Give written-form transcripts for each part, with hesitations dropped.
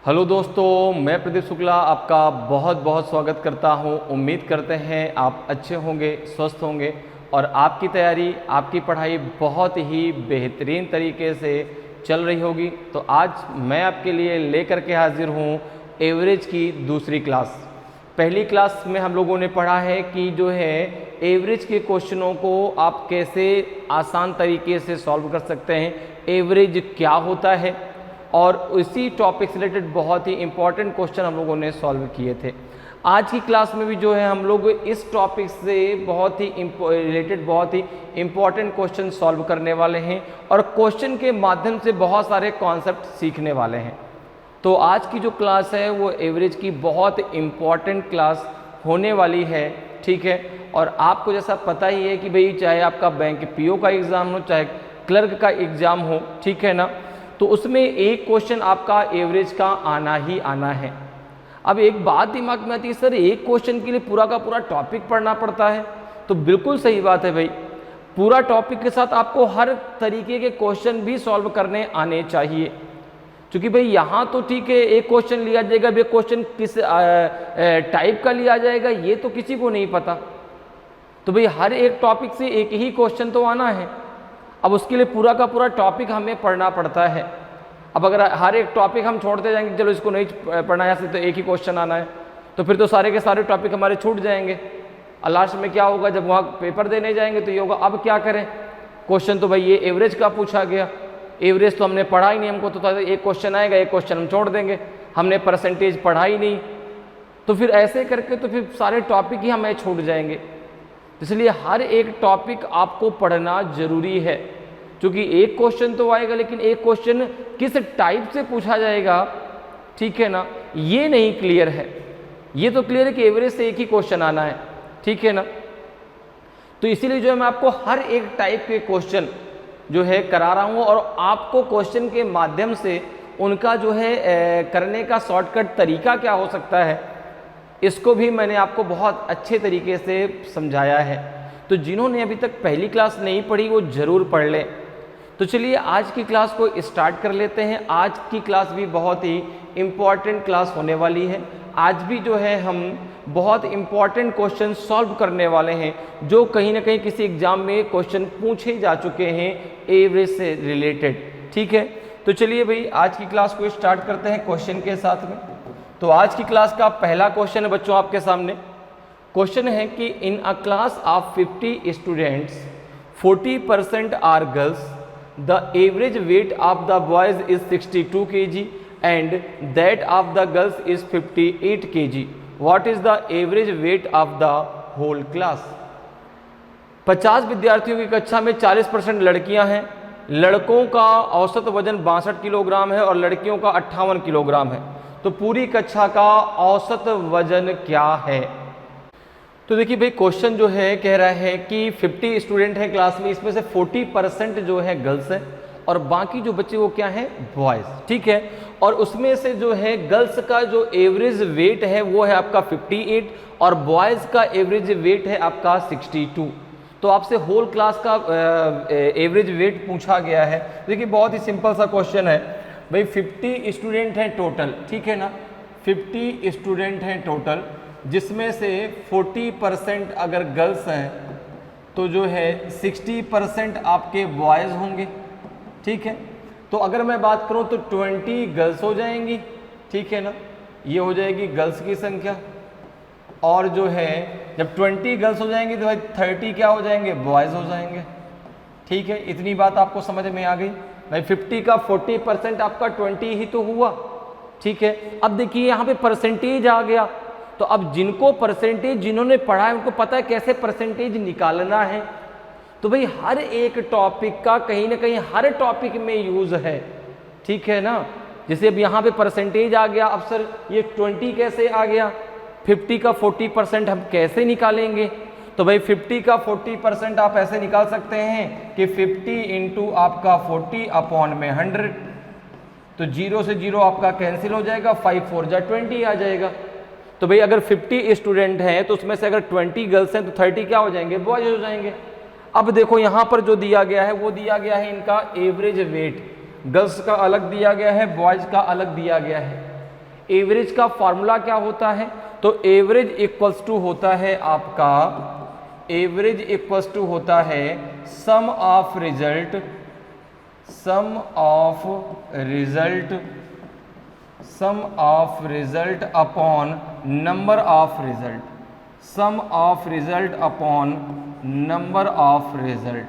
Hello दोस्तों, मैं प्रदीप शुक्ला आपका बहुत बहुत स्वागत करता हूं। उम्मीद करते हैं आप अच्छे होंगे, स्वस्थ होंगे और आपकी तैयारी, आपकी पढ़ाई बहुत ही बेहतरीन तरीके से चल रही होगी। तो आज मैं आपके लिए लेकर के हाजिर हूं एवरेज की दूसरी क्लास। पहली क्लास में हम लोगों ने पढ़ा है कि जो है एवरेज के क्वेश्चनों को आप कैसे आसान तरीके से सॉल्व कर सकते हैं, एवरेज क्या होता है, और उसी टॉपिक से रिलेटेड बहुत ही इंपॉर्टेंट क्वेश्चन हम लोगों ने सॉल्व किए थे। आज की क्लास में भी जो है हम लोग इस टॉपिक से बहुत ही रिलेटेड बहुत ही इंपॉर्टेंट क्वेश्चन सॉल्व करने वाले हैं और क्वेश्चन के माध्यम से बहुत सारे कॉन्सेप्ट सीखने वाले हैं। तो आज की जो क्लास है वो एवरेज की बहुत इम्पॉर्टेंट क्लास होने वाली है, ठीक है। और आपको जैसा पता ही है कि भाई चाहे आपका बैंक पीओ का एग्ज़ाम हो, चाहे क्लर्क का एग्ज़ाम हो, ठीक है ना, तो उसमें एक क्वेश्चन आपका एवरेज का आना ही आना है। अब एक बात दिमाग में आती है, सर एक क्वेश्चन के लिए पूरा का पूरा टॉपिक पढ़ना पड़ता है। तो बिल्कुल सही बात है भाई, पूरा टॉपिक के साथ आपको हर तरीके के क्वेश्चन भी सॉल्व करने आने चाहिए। क्योंकि भाई यहाँ तो ठीक है एक क्वेश्चन लिया जाएगा, भाई क्वेश्चन किस टाइप का लिया जाएगा ये तो किसी को नहीं पता। तो भाई हर एक टॉपिक से एक ही क्वेश्चन तो आना है। अब उसके लिए पूरा का पूरा टॉपिक हमें पढ़ना पड़ता है। अब अगर हर एक टॉपिक हम छोड़ते जाएंगे, चलो इसको नहीं पढ़ना है तो एक ही क्वेश्चन आना है, तो फिर तो सारे के सारे टॉपिक हमारे छूट जाएंगे। और लास्ट में क्या होगा, जब वहाँ पेपर देने जाएंगे तो ये होगा अब क्या करें, क्वेश्चन तो भाई ये एवरेज का पूछा गया, एवरेज तो हमने पढ़ा ही नहीं, हमको तो एक क्वेश्चन आएगा, एक क्वेश्चन हम छोड़ देंगे, हमने परसेंटेज पढ़ा ही नहीं। तो फिर ऐसे करके तो फिर सारे टॉपिक ही हमें छूट जाएंगे। इसलिए हर एक टॉपिक आपको पढ़ना जरूरी है, क्योंकि एक क्वेश्चन तो आएगा लेकिन एक क्वेश्चन किस टाइप से पूछा जाएगा, ठीक है ना, ये नहीं क्लियर है। ये तो क्लियर है कि एवरेज से एक ही क्वेश्चन आना है, ठीक है ना। तो इसीलिए जो है मैं आपको हर एक टाइप के क्वेश्चन जो है करा रहा हूँ और आपको क्वेश्चन के माध्यम से उनका जो है करने का शॉर्टकट तरीका क्या हो सकता है, इसको भी मैंने आपको बहुत अच्छे तरीके से समझाया है। तो जिन्होंने अभी तक पहली क्लास नहीं पढ़ी वो ज़रूर पढ़ लें। तो चलिए आज की क्लास को स्टार्ट कर लेते हैं। आज की क्लास भी बहुत ही इम्पॉर्टेंट क्लास होने वाली है। आज भी जो है हम बहुत इम्पॉर्टेंट क्वेश्चन सॉल्व करने वाले हैं, जो कहीं ना कहीं किसी एग्जाम में क्वेश्चन पूछे जा चुके हैं एवरेज से रिलेटेड, ठीक है। तो चलिए भाई आज की क्लास को स्टार्ट करते हैं क्वेश्चन के साथ में। तो आज की क्लास का पहला क्वेश्चन है बच्चों आपके सामने। क्वेश्चन है कि in a class of 50 students 40% are girls, the average weight of the boys is 62 kg and that of the girls is 58 kg. What is the average weight of the whole class? 50 विद्यार्थियों की कक्षा में 40% लड़कियां हैं। लड़कों का औसत वजन 62 किलोग्राम है और लड़कियों का 58 किलोग्राम है। तो पूरी कक्षा का औसत वजन क्या है? तो देखिए भाई क्वेश्चन जो है कह रहा है कि 50 स्टूडेंट हैं क्लास में, इसमें से 40% जो है गर्ल्स हैं और बाकी जो बच्चे वो क्या है, बॉयज़, ठीक है। और उसमें से जो है गर्ल्स का जो एवरेज वेट है वो है आपका 58 और बॉयज़ का एवरेज वेट है आपका 62। तो आपसे होल क्लास का एवरेज वेट पूछा गया है। देखिए बहुत ही सिंपल सा क्वेश्चन है भाई, 50 स्टूडेंट हैं टोटल, ठीक है ना, 50 स्टूडेंट हैं टोटल, जिसमें से 40% अगर गर्ल्स हैं तो जो है 60% आपके बॉयज़ होंगे, ठीक है। तो अगर मैं बात करूं तो 20 गर्ल्स हो जाएंगी, ठीक है ना, ये हो जाएगी गर्ल्स की संख्या। और जो है जब 20 गर्ल्स हो जाएंगी तो भाई 30 क्या हो जाएंगे, बॉयज़ हो जाएंगे, ठीक है। इतनी बात आपको समझ में आ गई भाई। 50 का 40% आपका 20 ही तो हुआ, ठीक है। अब देखिए यहाँ पे परसेंटेज आ गया, तो अब जिनको परसेंटेज, जिन्होंने पढ़ा है उनको पता है कैसे परसेंटेज निकालना है। तो भाई हर एक टॉपिक का कहीं ना कहीं हर टॉपिक में यूज है, ठीक है ना। जैसे अब यहाँ पे परसेंटेज आ गया, अब सर ये 20 कैसे आ गया, 50 का 40% हम कैसे निकालेंगे? तो भाई 50 का 40% आप ऐसे निकाल सकते हैं कि 50 इंटू आपका 40 अपॉन में 100। तो 0 से 0 आपका कैंसिल हो जाएगा, 5 4 जा 20 आ जाएगा। तो भाई अगर 50 स्टूडेंट हैं तो उसमें से अगर 20 गर्ल्स हैं तो 30 क्या हो जाएंगे, बॉयज हो जाएंगे। अब देखो यहाँ पर जो दिया गया है वो दिया गया है इनका एवरेज वेट, गर्ल्स का अलग दिया गया है, बॉयज का अलग दिया गया है। एवरेज का फॉर्मूला क्या होता है? तो एवरेज इक्वल्स टू होता है आपका, एवरेज इक्वल्स टू होता है sum of result, sum of result, sum of result upon number of result, sum of result upon number of result,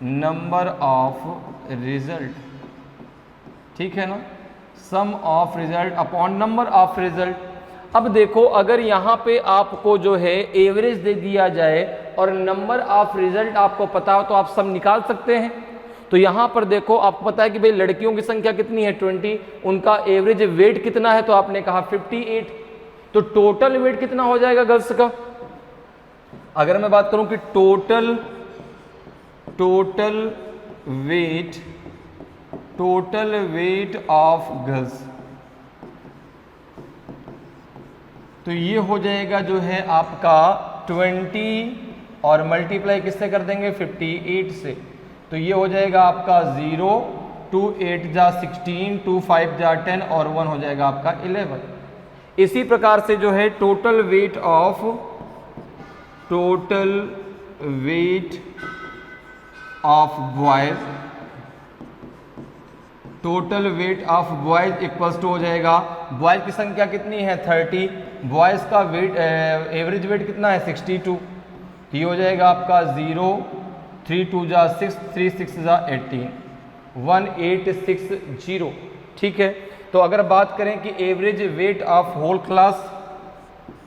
number of result, ठीक है ना, sum of result upon number of result. अब देखो अगर यहाँ पे आपको जो है एवरेज दे दिया जाए और नंबर ऑफ रिजल्ट आपको पता हो तो आप सम निकाल सकते हैं। तो यहाँ पर देखो आपको पता है कि भाई लड़कियों की संख्या कितनी है 20, उनका एवरेज वेट कितना है, तो आपने कहा 58, तो टोटल वेट कितना हो जाएगा गर्ल्स का? अगर मैं बात करूं कि टोटल वेट ऑफ गर्ल्स, तो ये हो जाएगा जो है आपका 20 और मल्टीप्लाई किससे कर देंगे 58 से, तो ये हो जाएगा आपका 0, 2 8 जा 16, 2 5 जा 10 और 1 हो जाएगा आपका 11। इसी प्रकार से जो है total weight of boys, total weight of boys equals to हो जाएगा, बॉयज की संख्या कितनी है 30, बॉयज का वेट एवरेज वेट कितना है 62, ये हो जाएगा आपका 0, 3 2 जा 6, 3 6 जा 18, 1860, ठीक है। तो अगर बात करें कि average weight of whole class,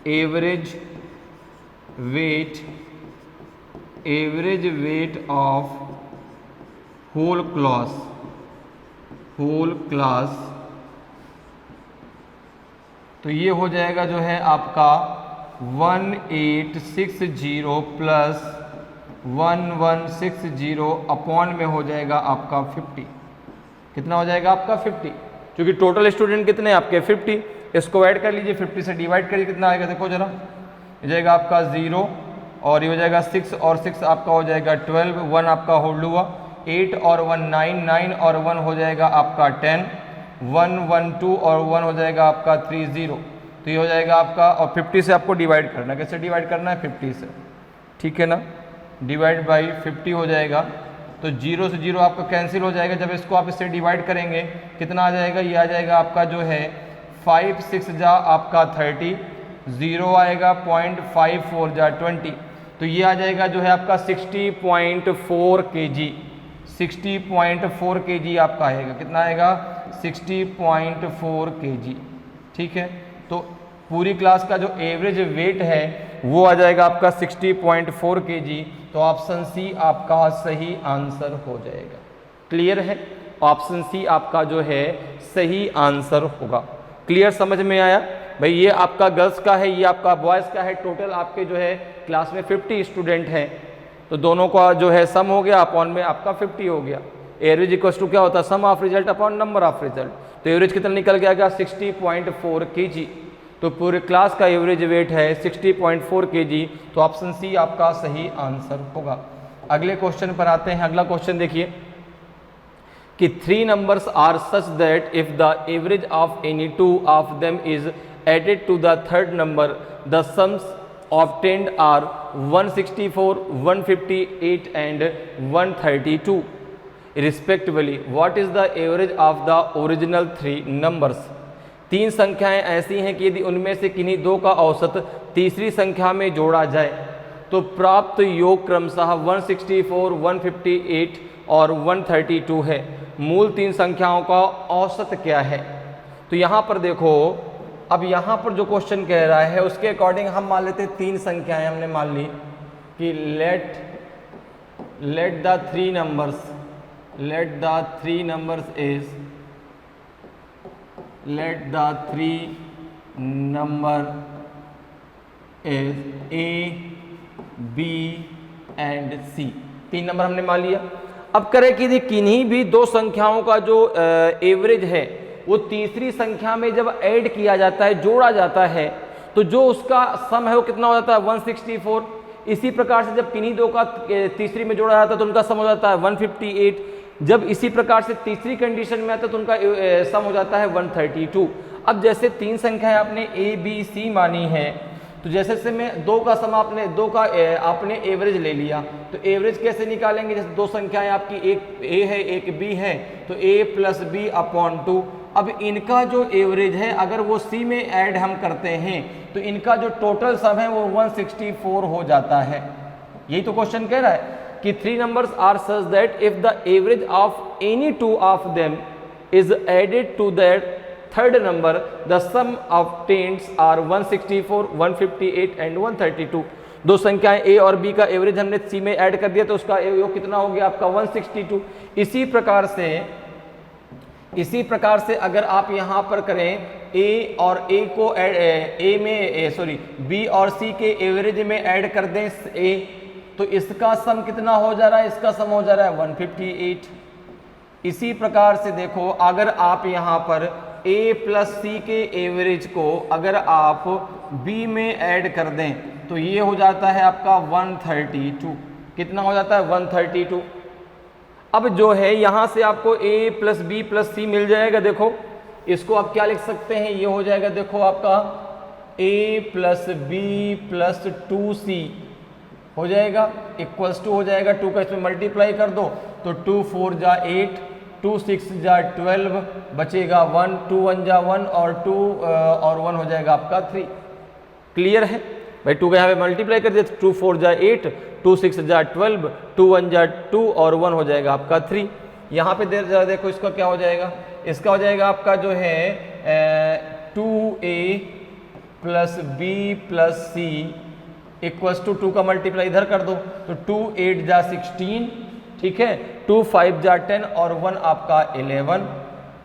average weight of whole class, तो ये हो जाएगा जो है आपका 1860 प्लस 1160 अपॉन में हो जाएगा आपका 50, कितना हो जाएगा आपका 50, क्योंकि टोटल स्टूडेंट कितने आपके 50, इसको ऐड कर लीजिए 50 से डिवाइड करिए कितना आएगा, देखो जरा, हो जाएगा आपका 0 और ये हो जाएगा 6 और 6 आपका हो जाएगा 12, 1 आपका होल्ड हुआ, 8 और 1 9, 9 और 1 हो जाएगा आपका 10, 1 1 2 और 1 हो जाएगा आपका 30, तो ये हो जाएगा आपका, और 50 से आपको डिवाइड करना है, कैसे डिवाइड करना है 50 से, ठीक है ना, डिवाइड बाई 50 हो जाएगा, तो 0 से 0 आपका कैंसिल हो जाएगा, जब इसको आप इससे डिवाइड करेंगे कितना आ जाएगा, ये आ जाएगा आपका जो है 5 6 जा आपका 30, 0 आएगा 0.54 जा 20, तो ये आ जाएगा जो है आपका 60.4 kg, 60.4 kg आपका आएगा, कितना आएगा 60.4 kg, ठीक है। तो पूरी क्लास का जो एवरेज वेट है वो आ जाएगा आपका 60.4 kg, तो ऑप्शन सी आपका सही आंसर हो जाएगा। क्लियर है, ऑप्शन सी आपका जो है सही आंसर होगा। क्लियर, समझ में आया भाई? ये आपका गर्ल्स का है, ये आपका बॉयज़ का है। टोटल आपके जो है क्लास में 50 स्टूडेंट हैं, तो दोनों का जो है सम हो गया, अपॉन में आपका 50 हो गया। एवरेज इक्वल्स टू क्या होता है, sum of result upon number of result, तो एवरेज कितना निकल गया 60.4 kg, तो पूरे क्लास का एवरेज वेट है 60.4 kg, तो ऑप्शन सी आपका सही आंसर होगा। अगले क्वेश्चन पर आते हैं। अगला क्वेश्चन देखिए कि 3 numbers are such that if the average of any 2 of them is added to the third number, the sums obtained are 164, 158 and 132 respectively. What is the average of the original 3 numbers? 3 संख्याएं ऐसी हैं कि यदि उनमें से किन्हीं 2 का औसत तीसरी संख्या में जोड़ा जाए तो प्राप्त योग क्रमशः 164, 158 और 132 है। मूल 3 संख्याओं का औसत क्या है? तो यहाँ पर देखो, अब यहाँ पर जो क्वेश्चन कह रहा है उसके अकॉर्डिंग हम मान लेते हैं 3 संख्याएं हमने मान ली कि let the 3 numbers is A, B and C। 3 number हमने मान लिया। अब करें कि किन्हीं भी 2 संख्याओं का जो एवरेज है वो तीसरी संख्या में जब ऐड किया जाता है, जोड़ा जाता है, तो जो उसका सम है वो कितना हो जाता है 164। इसी प्रकार से जब किन्हीं 2 का तीसरी में जोड़ा जाता है तो उनका सम हो जाता है 158। जब इसी प्रकार से तीसरी कंडीशन में आता है तो उनका सम हो जाता है 132। अब जैसे तीन संख्याएं आपने ए बी सी मानी है, तो जैसे से मैं दो का सम आपने आपने एवरेज ले लिया, तो एवरेज कैसे निकालेंगे? जैसे दो संख्याएं आपकी, एक ए है एक बी है, तो ए प्लस बी अपॉन 2। अब इनका जो एवरेज है अगर वो सी में ऐड हम करते हैं तो इनका जो टोटल सम है वो 164 हो जाता है। यही तो क्वेश्चन कह रहा है कि three numbers are such that if the average of any two of them is added to that third number the sum of tens are 164, 158 and 132। दो संख्याएं ए और बी का एवरेज हमने सी में ऐड कर दिया तो उसका योग कितना हो गया आपका 162। इसी प्रकार से अगर आप यहां पर करें ए और ए को बी और सी के एवरेज में ऐड कर दें ए, तो इसका सम कितना हो जा रहा है? इसका सम हो जा रहा है 158। इसी प्रकार से देखो अगर आप यहां पर ए प्लस सी के एवरेज को अगर आप बी में ऐड कर दें तो ये हो जाता है आपका 132। कितना हो जाता है? 132। अब जो है यहां से आपको ए प्लस बी प्लस सी मिल जाएगा। देखो इसको आप क्या लिख सकते हैं? ये हो जाएगा देखो आपका ए प्लस बी प्लस 2c हो जाएगा इक्वल्स टू हो जाएगा 2 का इसमें मल्टीप्लाई कर दो तो 2 4 जा 8, 2 6 जा 12, बचेगा 1, 2 1 जा 1 और 2 और 1 हो जाएगा आपका 3। क्लियर है भाई? 2 का यहाँ पे मल्टीप्लाई कर दिया, 2 4 जा 8, 2 6 जा 12, 2 1 जा 2 और 1 हो जाएगा आपका 3। यहाँ पे देखो इसका क्या हो जाएगा? इसका हो जाएगा आपका जो है 2a plus b plus c equals to 2 का मल्टीप्लाई इधर कर दो तो 2 8 जा 16, ठीक है, 2 5 जा 10 और 1 आपका 11,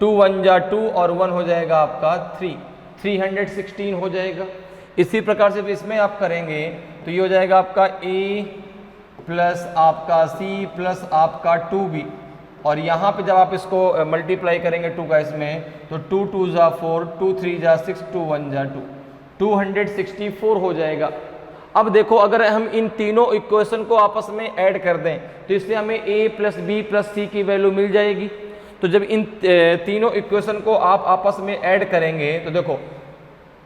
2 1 जा 2 और 1 हो जाएगा आपका 3, 316 हो जाएगा। इसी प्रकार से इसमें आप करेंगे तो ये हो जाएगा आपका a प्लस आपका c प्लस आपका 2b, और यहाँ पे जब आप इसको मल्टीप्लाई करेंगे 2 का इसमें तो 2 2 जा 4, 2 3 जा 6, 2 1 जा 2, 264 हो जाएगा। अब देखो अगर हम इन तीनों इक्वेशन को आपस में ऐड कर दें तो इससे हमें a plus b plus c की वैल्यू मिल जाएगी। तो जब इन तीनों इक्वेशन को आप आपस में ऐड करेंगे तो देखो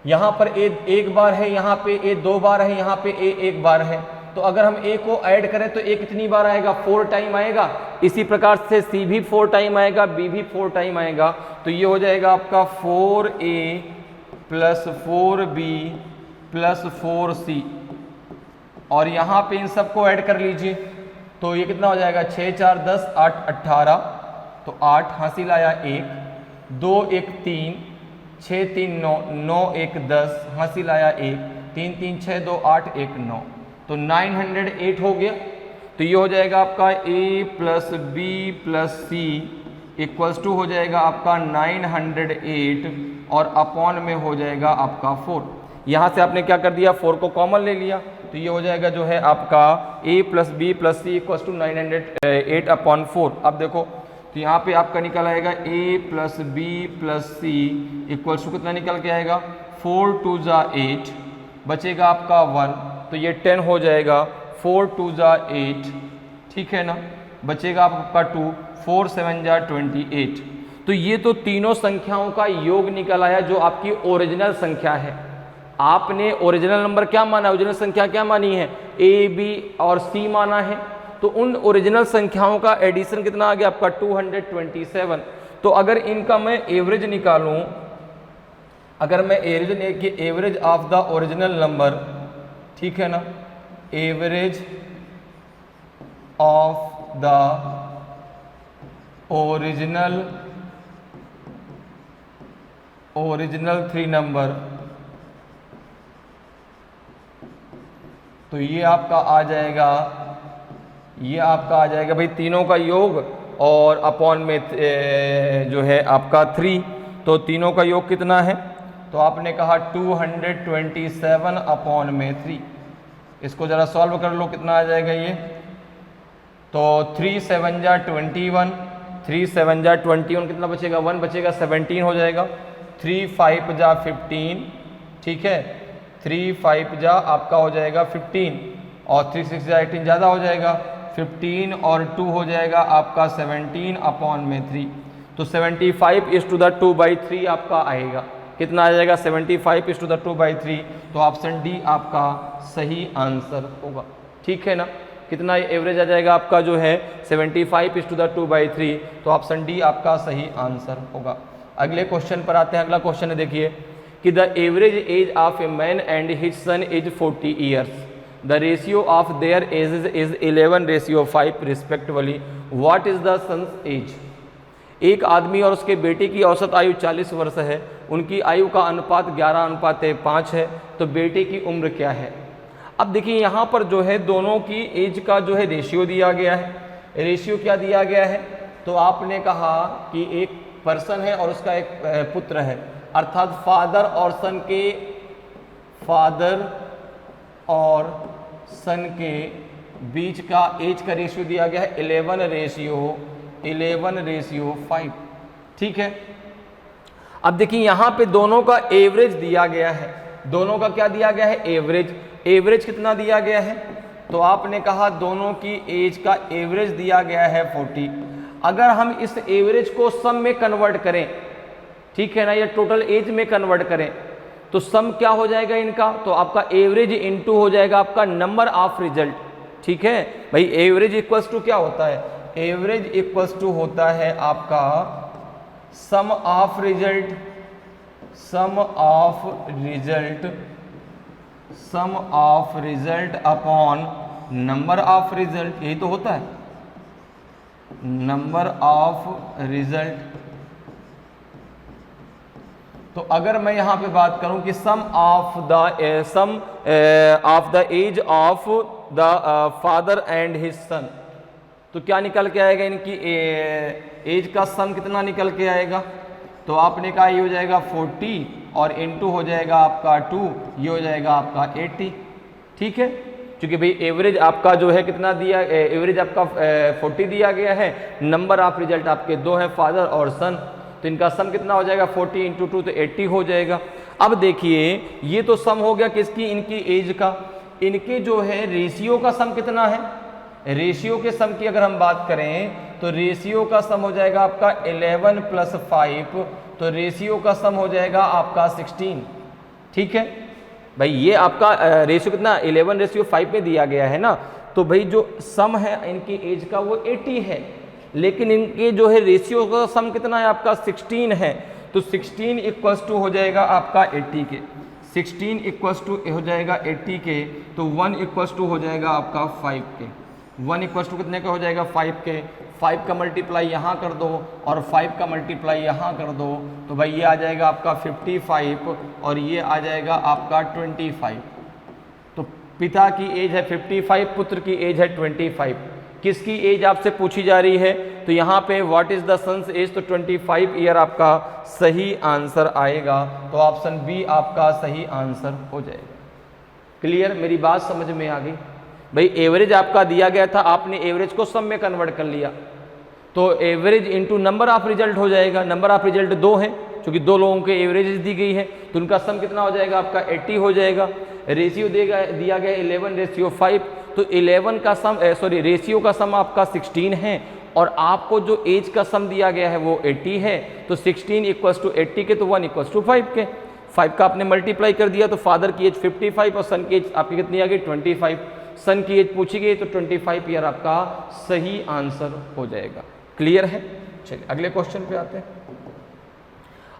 यहाँ पर a एक बार है, यहाँ पे a 2 बार है, यहाँ पे a 1 बार है, तो अगर हम a को ऐड करें तो a कितनी बार आएगा? 4 टाइम आएगा। इसी प्रकार से c भी 4 टाइम आएगा, b भी 4 टाइम आएगा, तो ये हो जाएगा आपका 4a plus 4b plus 4c, और यहाँ पे इन सबको ऐड कर लीजिए तो ये कितना हो जाएगा? 6 4 10 8 18, तो 8 हासिल आया 1, 2 1 3, 6 3 9, 9 1 10 हासिल आया 1, 3 3 6 2 8 1 9, तो 908 हो गया। तो ये हो जाएगा आपका a plus b plus c equals to हो जाएगा आपका 908 और अपॉन में हो जाएगा आपका 4। यहाँ से आपने क्या कर दिया? 4 को कॉमन ले लिया तो ये हो जाएगा जो है आपका a plus b plus c equals to 908 upon 4। अब देखो तो यहाँ पे आपका निकल आएगा a plus b plus c equals to कितना निकल के आएगा? 4 2 जा 8, बचेगा आपका 1, तो ये 10 हो जाएगा, 4 2 जा 8, ठीक है ना, बचेगा आपका 2, 4 7 जा 28। तो ये तो तीनों संख्याओं का योग निकल आया जो आपकी ओरिजिनल संख्या है। आपने ओरिजिनल नंबर क्या माना? ओरिजिनल संख्या क्या मानी है? ए बी और सी माना है, तो उन ओरिजिनल संख्याओं का एडिशन कितना आ गया आपका? 227। तो अगर इनका मैं एवरेज निकालूं, अगर मैं average of the original number, ठीक है ना, average of the original 3 number, तो ये आपका आ जाएगा, भाई तीनों का योग और अपॉन में जो है आपका 3, तो तीनों का योग कितना है? तो आपने कहा 227 अपॉन में 3। इसको ज़रा सॉल्व कर लो, कितना आ जाएगा ये? तो 3 7 जा 21, 3 7 जा 21, कितना बचेगा? 1 बचेगा, 17 हो जाएगा। 3 5 जा 15, ठीक है, 3 5 जा आपका हो जाएगा 15, और 3 6 जा 18 ज़्यादा हो जाएगा, 15 और 2 हो जाएगा आपका 17 अपॉन में 3, तो 75 is to the 2/3 आपका आएगा। कितना आ जाएगा 75:2/3, तो ऑप्शन डी आपका सही आंसर होगा। ठीक है ना, कितना एवरेज आ जाएगा आपका जो है 75:2/3, तो ऑप्शन डी आपका सही आंसर होगा। अगले क्वेश्चन पर आते हैं। अगला क्वेश्चन है देखिए कि the average age of a man and his son is 40 years, the ratio of their ages is 11:5 respectively, what is the son's age. एक आदमी और उसके बेटे की औसत आयु 40 वर्ष है, उनकी आयु का अनुपात 11:5 है, तो बेटे की उम्र क्या है। अब देखिए यहाँ पर जो है दोनों की एज का जो है रेशियो दिया गया है। रेशियो क्या दिया गया है, तो आपने कहा कि एक पर्सन है और उसका एक पुत्र है, अर्थात फादर और सन के बीच का एज का रेशियो दिया गया है 11:5। ठीक है, अब देखिए यहाँ पे दोनों का एवरेज दिया गया है। दोनों का क्या दिया गया है, एवरेज। एवरेज कितना दिया गया है, तो आपने कहा दोनों की एज का एवरेज दिया गया है 40। अगर हम इस एवरेज को सम में कन्वर्ट करें, ठीक है ना, या टोटल एज में कन्वर्ट करें, तो सम क्या हो जाएगा इनका, तो आपका एवरेज इनटू हो जाएगा आपका नंबर ऑफ रिजल्ट। ठीक है भाई, एवरेज इक्वल्स टू क्या होता है, एवरेज इक्वल्स टू होता है आपका sum of result upon number of result, यही तो होता है, नंबर ऑफ रिजल्ट। तो अगर मैं यहां पे बात करूं कि sum of the age of the father and his son, तो क्या निकल के आएगा, इनकी एज का सम कितना निकल के आएगा, तो आपने कहा ये हो जाएगा 40 और इनटू हो जाएगा आपका 2, ये हो जाएगा आपका 80। ठीक है, क्योंकि भाई एवरेज आपका जो है कितना दिया, एवरेज आपका 40 दिया गया है, नंबर ऑफ रिजल्ट आपके 2 हैं, फादर और सन, तो इनका सम कितना हो जाएगा 40 × 2 तो 80 हो जाएगा। अब देखिए ये तो सम हो गया किसकी, इनकी एज का। इनके जो है रेशियो का सम कितना है, रेशियो के सम की अगर हम बात करें तो रेशियो का सम हो जाएगा आपका 11 + 5, तो रेशियो का सम हो जाएगा आपका 16। ठीक है भाई, ये आपका रेशियो कितना 11:5 में दिया गया है ना, तो भाई जो सम है इनकी एज का वो 80 है, लेकिन इनके जो है रेशियो का सम कितना है आपका 16 है, तो 16 इक्वल्स टू हो जाएगा आपका 80 के, 16 इक्वल्स टू हो जाएगा 80 के, तो 1 इक्वल्स टू हो जाएगा आपका 5 के, 1 इक्वल्स टू कितने का हो जाएगा 5 के, 5 का मल्टीप्लाई यहाँ कर दो और 5 का मल्टीप्लाई यहाँ कर दो, तो भाई ये आ जाएगा आपका 55 और ये आ जाएगा आपका 25। तो पिता की एज है 55, पुत्र की एज है 25। किसकी एज आपसे पूछी जा रही है, तो यहाँ पे what is the son's age, तो 25 ईयर आपका सही आंसर आएगा, तो ऑप्शन बी आपका सही आंसर हो जाएगा। क्लियर, मेरी बात समझ में आ गई। भाई एवरेज आपका दिया गया था, आपने एवरेज को सम में कन्वर्ट कर लिया, तो average into number of result हो जाएगा। नंबर ऑफ रिजल्ट 2 हैं, क्योंकि 2 लोगों के एवरेज दी गई है, तो उनका सम कितना हो जाएगा आपका 80 हो जाएगा। रेशियो दिया गया 11:5, तो 11 का सम रेशियो का सम आपका 16 है, और आपको जो एज का सम दिया गया है वो 80 है, तो 16 इक्वल्स टू 80 के, तो 1 इक्वल्स टू 5 के, 5 का आपने मल्टीप्लाई कर दिया, तो फादर की एज 55 और सन की एज आपकी कितनी आ गई 25। सन की एज पूछी गई तो 25 ईयर आपका सही आंसर हो जाएगा। क्लियर है, चलिए अगले क्वेश्चन पे आते हैं।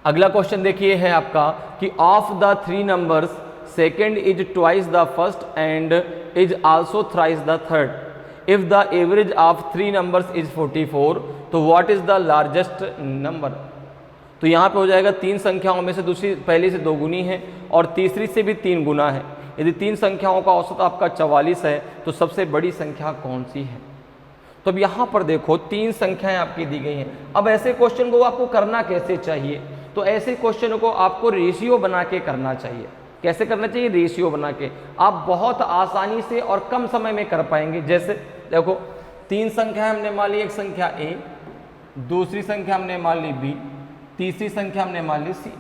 अगला क्वेश्चन देखिए है आपका कि of the 3 numbers second is twice the first and is also thrice the third, if the average of 3 numbers is 44, तो what is the largest number. तो यहाँ पे हो जाएगा 3 संख्याओं में से दूसरी पहली से 2 गुनी है और तीसरी से भी 3 गुना है। यदि 3 संख्याओं का औसत आपका 44 है, तो सबसे बड़ी संख्या कौन सी है। तो अब यहाँ पर देखो 3 संख्याएं आपकी दी गई हैं। अब ऐसे क्वेश्चन को आपको करना कैसे चाहिए, तो ऐसे क्वेश्चन को आपको रेशियो बना के करना चाहिए। कैसे करना चाहिए, रेशियो बना के। आप बहुत आसानी से और कम समय में कर पाएंगे। जैसे देखो 3 संख्या हमने मान ली, एक संख्या ए, दूसरी संख्या हमने मान ली बी, तीसरी संख्या हमने मान ली सी।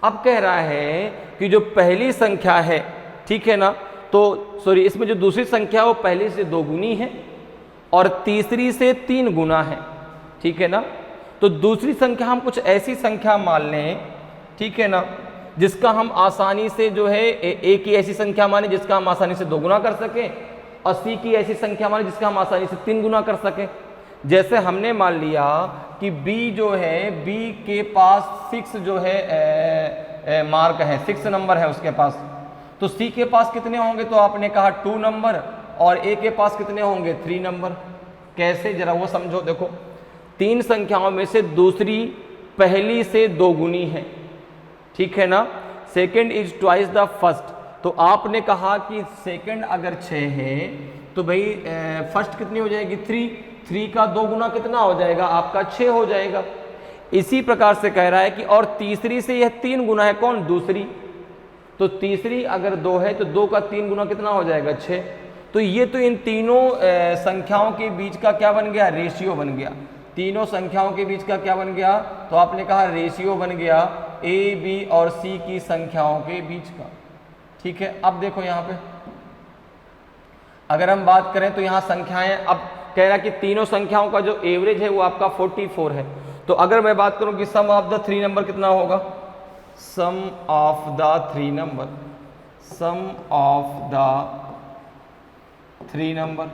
अब कह रहा है कि जो पहली संख्या है, ठीक है ना, तो सॉरी इसमें जो दूसरी संख्या है वो पहली से 2 गुनी है और तीसरी से 3 गुना है, ठीक है ना। तो दूसरी संख्या हम कुछ ऐसी संख्या मान लें ठीक है ना, जिसका हम आसानी से जो है ए की ऐसी संख्या माने जिसका हम आसानी से 2 गुना कर सकें, और सी की ऐसी संख्या माने जिसका हम आसानी से 3 गुना कर सकें। जैसे हमने मान लिया कि बी जो है, बी के पास 6 जो है मार्क है, 6 नंबर है उसके पास, तो सी के पास कितने होंगे, तो आपने कहा 2 नंबर, और ए के पास कितने होंगे 3 नंबर। कैसे, जरा वो समझो। देखो, 3 संख्याओं में से दूसरी पहली से 2 गुनी है, ठीक है ना। Second is twice the first, तो आपने कहा कि सेकेंड अगर 6 है तो भाई फर्स्ट कितनी हो जाएगी 3 का 2 गुना कितना हो जाएगा आपका 6 हो जाएगा। इसी प्रकार से कह रहा है कि और तीसरी से यह 3 गुना है, कौन, दूसरी, तो तीसरी अगर 2 है तो 2 का 3 गुना कितना हो जाएगा 6। तो ये तो इन तीनों संख्याओं के बीच का क्या बन गया, रेशियो बन गया। तीनों संख्याओं के बीच का क्या बन गया, तो आपने कहा रेशियो बन गया ए बी और सी की संख्याओं के बीच का, ठीक है। अब देखो यहाँ पे अगर हम बात करें तो यहाँ संख्याएं, अब कह रहा कि तीनों संख्याओं का जो एवरेज है वो आपका 44 है। तो अगर मैं बात करूं कि सम ऑफ द 3 नंबर कितना होगा, sum of the 3 number, sum of the 3 number,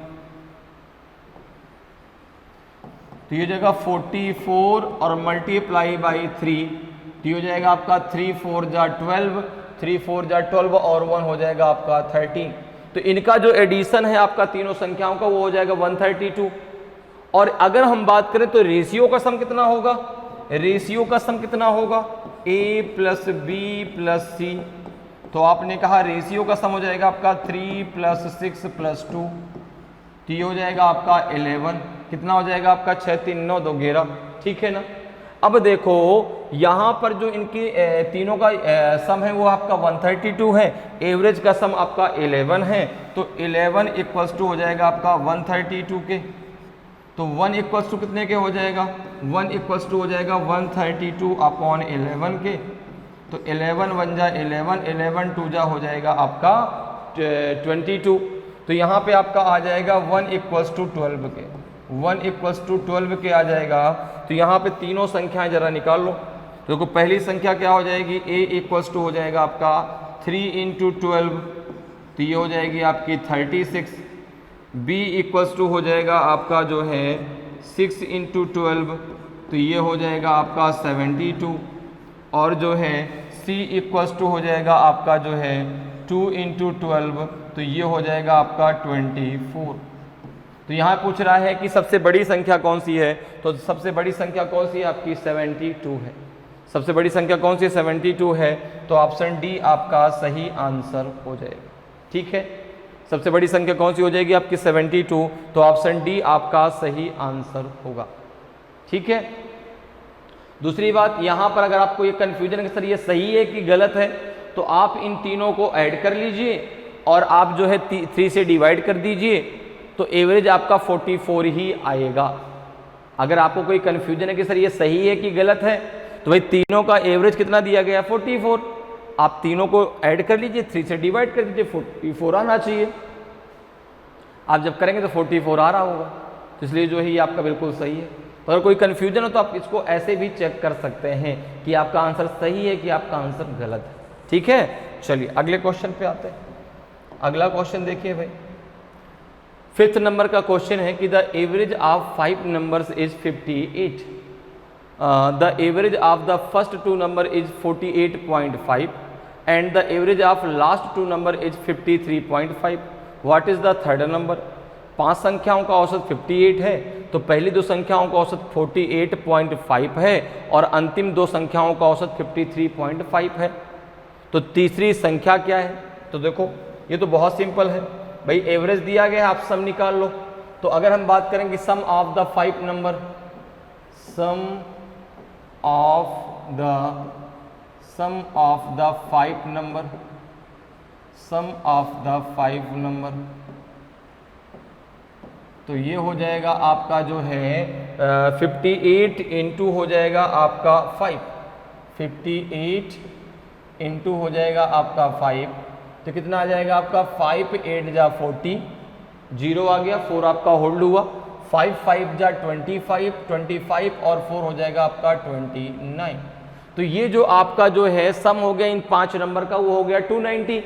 तो ये हो जाएगा 44 और मल्टीप्लाई बाई 3, तो ये हो जाएगा आपका 3 4 जा 12, 3 4 जा 12 और 1 हो जाएगा आपका 13। तो इनका जो एडिशन है आपका तीनों संख्याओं का वो हो जाएगा 132। और अगर हम बात करें तो रेशियो का सम कितना होगा, रेशियो का सम कितना होगा, a प्लस बी प्लस सी, तो आपने कहा रेशियो का सम हो जाएगा आपका 3 प्लस 6 प्लस 2, तो ये हो जाएगा आपका 11, कितना हो जाएगा आपका 6 3 9 2 11, ठीक है ना। अब देखो यहाँ पर जो इनके तीनों का सम है वो आपका 132 है, एवरेज का सम आपका 11 है, तो 11 इक्वल्स टू हो जाएगा आपका 132 के, तो 1 इक्वल्स टू कितने के हो जाएगा, 1 इक्वल्स टू हो जाएगा 132 अपॉन 11 के, तो 11 1 जा 11, 11 2 जा हो जाएगा आपका 22, तो यहाँ पे आपका आ जाएगा 1 इक्वल्स टू 12 के, 1 इक्वल्स टू 12 के आ जाएगा। तो यहाँ पे तीनों संख्याएं जरा निकाल लो। तो देखो पहली संख्या क्या हो जाएगी, a इक्वल्स टू हो जाएगा आपका 3 इंटू 12, तो ये हो जाएगी आपकी 36, b इक्वल्स टू हो जाएगा आपका जो है 6 इंटू 12, तो ये हो जाएगा आपका 72, और जो है c इक्वल्स टू हो जाएगा आपका जो है 2 इंटू 12, तो ये हो जाएगा आपका 24। तो यहाँ पूछ रहा है कि सबसे बड़ी संख्या कौन सी है, तो सबसे बड़ी संख्या कौन सी है आपकी 72 है। सबसे बड़ी संख्या कौन सी है, 72 है, तो ऑप्शन डी आपका सही आंसर हो जाएगा, ठीक है। सबसे बड़ी संख्या कौन सी हो जाएगी आपकी 72, तो ऑप्शन डी आपका सही आंसर होगा, ठीक है। दूसरी बात, यहाँ पर अगर आपको ये कन्फ्यूजन है कि सर ये सही है कि गलत है, तो आप इन तीनों को ऐड कर लीजिए और आप जो है 3 से डिवाइड कर दीजिए, तो एवरेज आपका 44 ही आएगा। अगर आपको कोई कन्फ्यूजन है कि सर ये सही है कि गलत है, तो भाई तीनों का एवरेज कितना दिया गया 44, आप तीनों को ऐड कर लीजिए, 3 से डिवाइड कर दीजिए, 44 आना चाहिए। आप जब करेंगे तो 44 आ रहा होगा, तो इसलिए जो है ये आपका बिल्कुल सही है। तो अगर कोई कन्फ्यूजन हो तो आप इसको ऐसे भी चेक कर सकते हैं कि आपका आंसर सही है कि आपका आंसर गलत है, ठीक है। चलिए अगले क्वेश्चन पे आते हैं। अगला क्वेश्चन देखिए भाई, 5th नंबर का क्वेश्चन है कि the average of 5 numbers is 58, the average of the first 2 number is 48.5 and the average of last 2 number is 53.5, what is the third number. 5 संख्याओं का औसत 58 है, तो पहली 2 संख्याओं का औसत 48.5 है और अंतिम 2 संख्याओं का औसत 53.5 है, तो तीसरी संख्या क्या है। तो देखो ये तो बहुत सिंपल है भाई, एवरेज दिया गया है, आप सम निकाल लो। तो अगर हम बात करेंगे sum of the 5 number, sum of the 5 number, sum of the 5 number, तो ये हो जाएगा आपका जो है 58 इंटू हो जाएगा आपका 5, 58 इंटू हो जाएगा आपका 5, तो कितना आ जाएगा आपका 5 8 जा 40, 0 आ गया, 4 आपका होल्ड हुआ, 5 5 जा 25, 25 और 4 हो जाएगा आपका 29। तो ये जो आपका जो है सम हो गया इन 5 नंबर का, वो हो गया 290।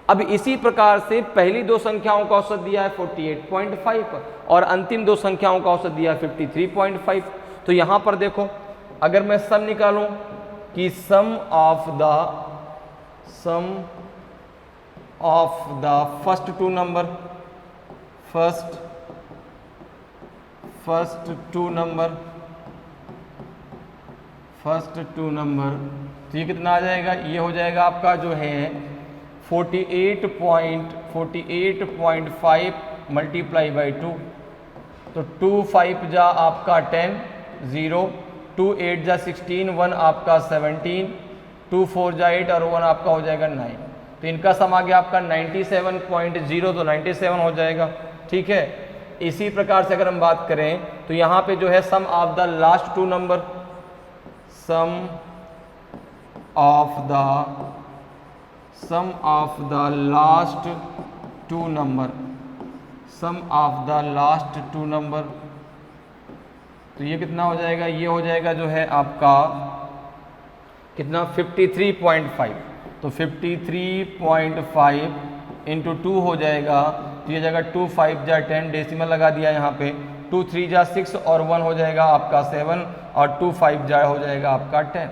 अब इसी प्रकार से पहली दो संख्याओं का औसत दिया है 48.5 और अंतिम दो संख्याओं का औसत दिया है 53.5। तो यहां पर देखो, अगर मैं सम निकालूं कि sum of the first two number, first two number, तो ये कितना आ जाएगा, ये हो जाएगा आपका जो है 48.5 मल्टीप्लाई बाई 2, तो 2 5 जा आपका 10, 0, 2 8 जा 16, 1 आपका 17, 2 4 जा 8 और 1 आपका हो जाएगा 9। तो इनका सम आ गया आपका 97.0, तो 97 हो जाएगा। ठीक है, इसी प्रकार से अगर हम बात करें तो यहाँ पे जो है sum of the last two number, sum of the last two number, तो ये कितना हो जाएगा, ये हो जाएगा जो है आपका कितना 53.5। तो 53.5 इंटू 2 हो जाएगा, तो ये जाएगा 2 5 जा 10, डेसिमल लगा दिया यहाँ पे, 2 3 जा 6 और 1 हो जाएगा आपका 7 और 2 5 जा हो जाएगा आपका 10,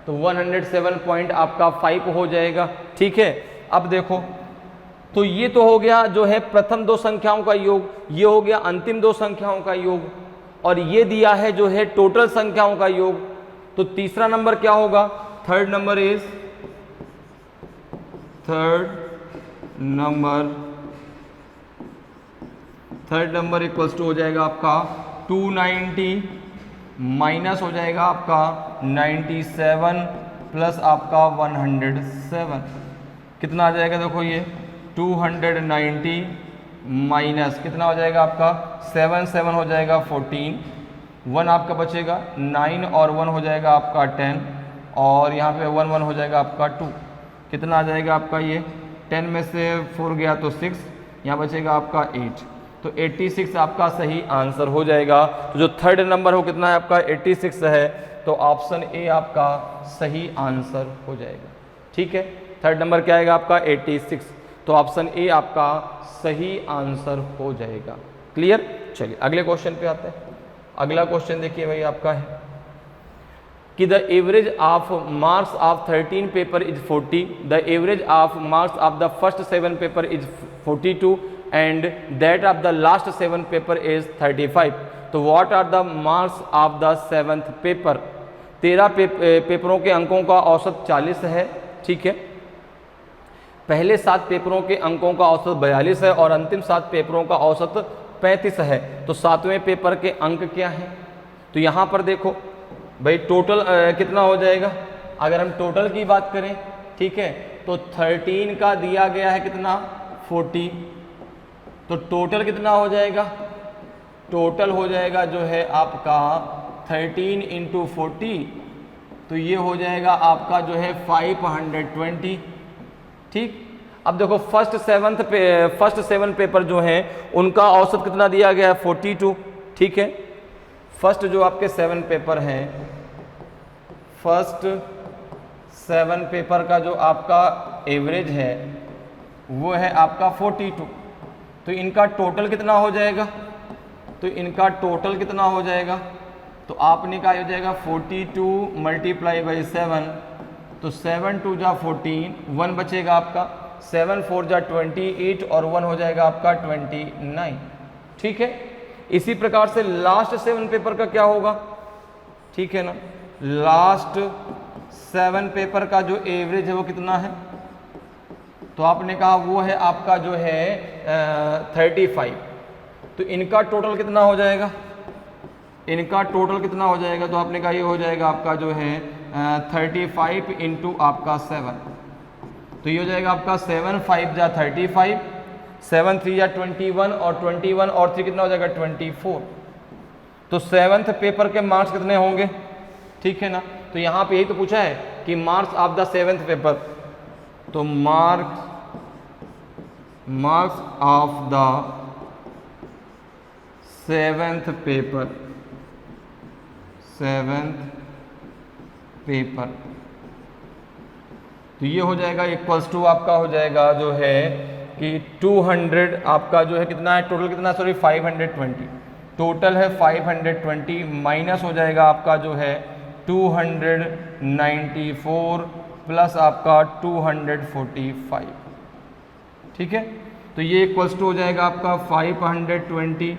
तो 107 पॉइंट आपका 5 हो जाएगा। ठीक है, अब देखो, तो ये तो हो गया जो है प्रथम दो संख्याओं का योग, ये हो गया अंतिम दो संख्याओं का योग, और ये दिया है जो है टोटल संख्याओं का योग। तो तीसरा नंबर क्या होगा, थर्ड नंबर इक्वल्स टू हो जाएगा आपका 290 माइनस हो जाएगा आपका 97 प्लस आपका 107, कितना आ जाएगा, देखो ये 290 माइनस कितना हो जाएगा आपका 7 7 हो जाएगा 14, 1 आपका बचेगा 9 और 1 हो जाएगा आपका 10 और यहाँ पे 1 1 हो जाएगा आपका 2, कितना आ जाएगा आपका ये 10 में से 4 गया तो 6, यहाँ बचेगा आपका 8, तो 86 आपका सही आंसर हो जाएगा। तो जो थर्ड नंबर हो कितना है आपका 86 है, तो ऑप्शन ए आपका सही आंसर हो जाएगा। ठीक है, थर्ड नंबर क्या आएगा आपका 86, तो ऑप्शन ए आपका सही आंसर हो जाएगा। क्लियर, चलिए अगले क्वेश्चन पे आते हैं। अगला क्वेश्चन देखिए भाई आपका है कि the average of marks of 13 paper is 40, the average of marks of the first 7 paper is 42 and that of the last 7 paper is 35, तो what are the marks of the 7th paper. 13 पेपरों के अंकों का औसत 40 है। ठीक है, पहले 7 पेपरों के अंकों का औसत 42 है और अंतिम 7 पेपरों का औसत 35 है, तो 7वें पेपर के अंक क्या हैं। तो यहाँ पर देखो भाई टोटल कितना हो जाएगा, अगर हम टोटल की बात करें, ठीक है, तो 13 का दिया गया है कितना 40, तो टोटल कितना हो जाएगा, टोटल हो जाएगा जो है आपका 13 इंटू 40, तो ये हो जाएगा आपका जो है 520। ठीक, अब देखो फर्स्ट 7 पेपर जो हैं उनका औसत कितना दिया गया है 42। ठीक है, फर्स्ट जो आपके 7 पेपर हैं, फर्स्ट 7 पेपर का जो आपका एवरेज है वो है आपका 42, तो इनका टोटल कितना हो जाएगा, तो इनका टोटल कितना हो जाएगा, तो आपने कहा हो जाएगा 42 मल्टीप्लाई बाई 7, तो 7 2 जा 14, 1 बचेगा आपका, 7 4 जा 28 और 1 हो जाएगा आपका 29। ठीक है, इसी प्रकार से लास्ट 7 पेपर का क्या होगा, ठीक है ना, लास्ट 7 पेपर का जो एवरेज है वो कितना है, तो आपने कहा वो है आपका जो है 35, तो इनका टोटल कितना हो जाएगा, इनका टोटल कितना हो जाएगा, तो आपने कहा ये हो जाएगा आपका जो है 35 इंटू आपका 7, तो ये हो जाएगा आपका 7 5 जा 35, 7 3 जा 21 और 21 और 3 कितना हो जाएगा 24, तो 7th पेपर के मार्क्स कितने होंगे। ठीक है ना, तो यहाँ पे यही तो पूछा है कि marks of the 7th paper, तो marks of the 7th paper, 7th paper. तो ये हो जाएगा इक्वल्स टू आपका हो जाएगा जो है कि 200 आपका जो है कितना है टोटल, कितना सॉरी 520, टोटल है 520 माइनस हो जाएगा आपका जो है 294 प्लस आपका 245। ठीक है, तो ये इक्वल्स टू हो जाएगा आपका 520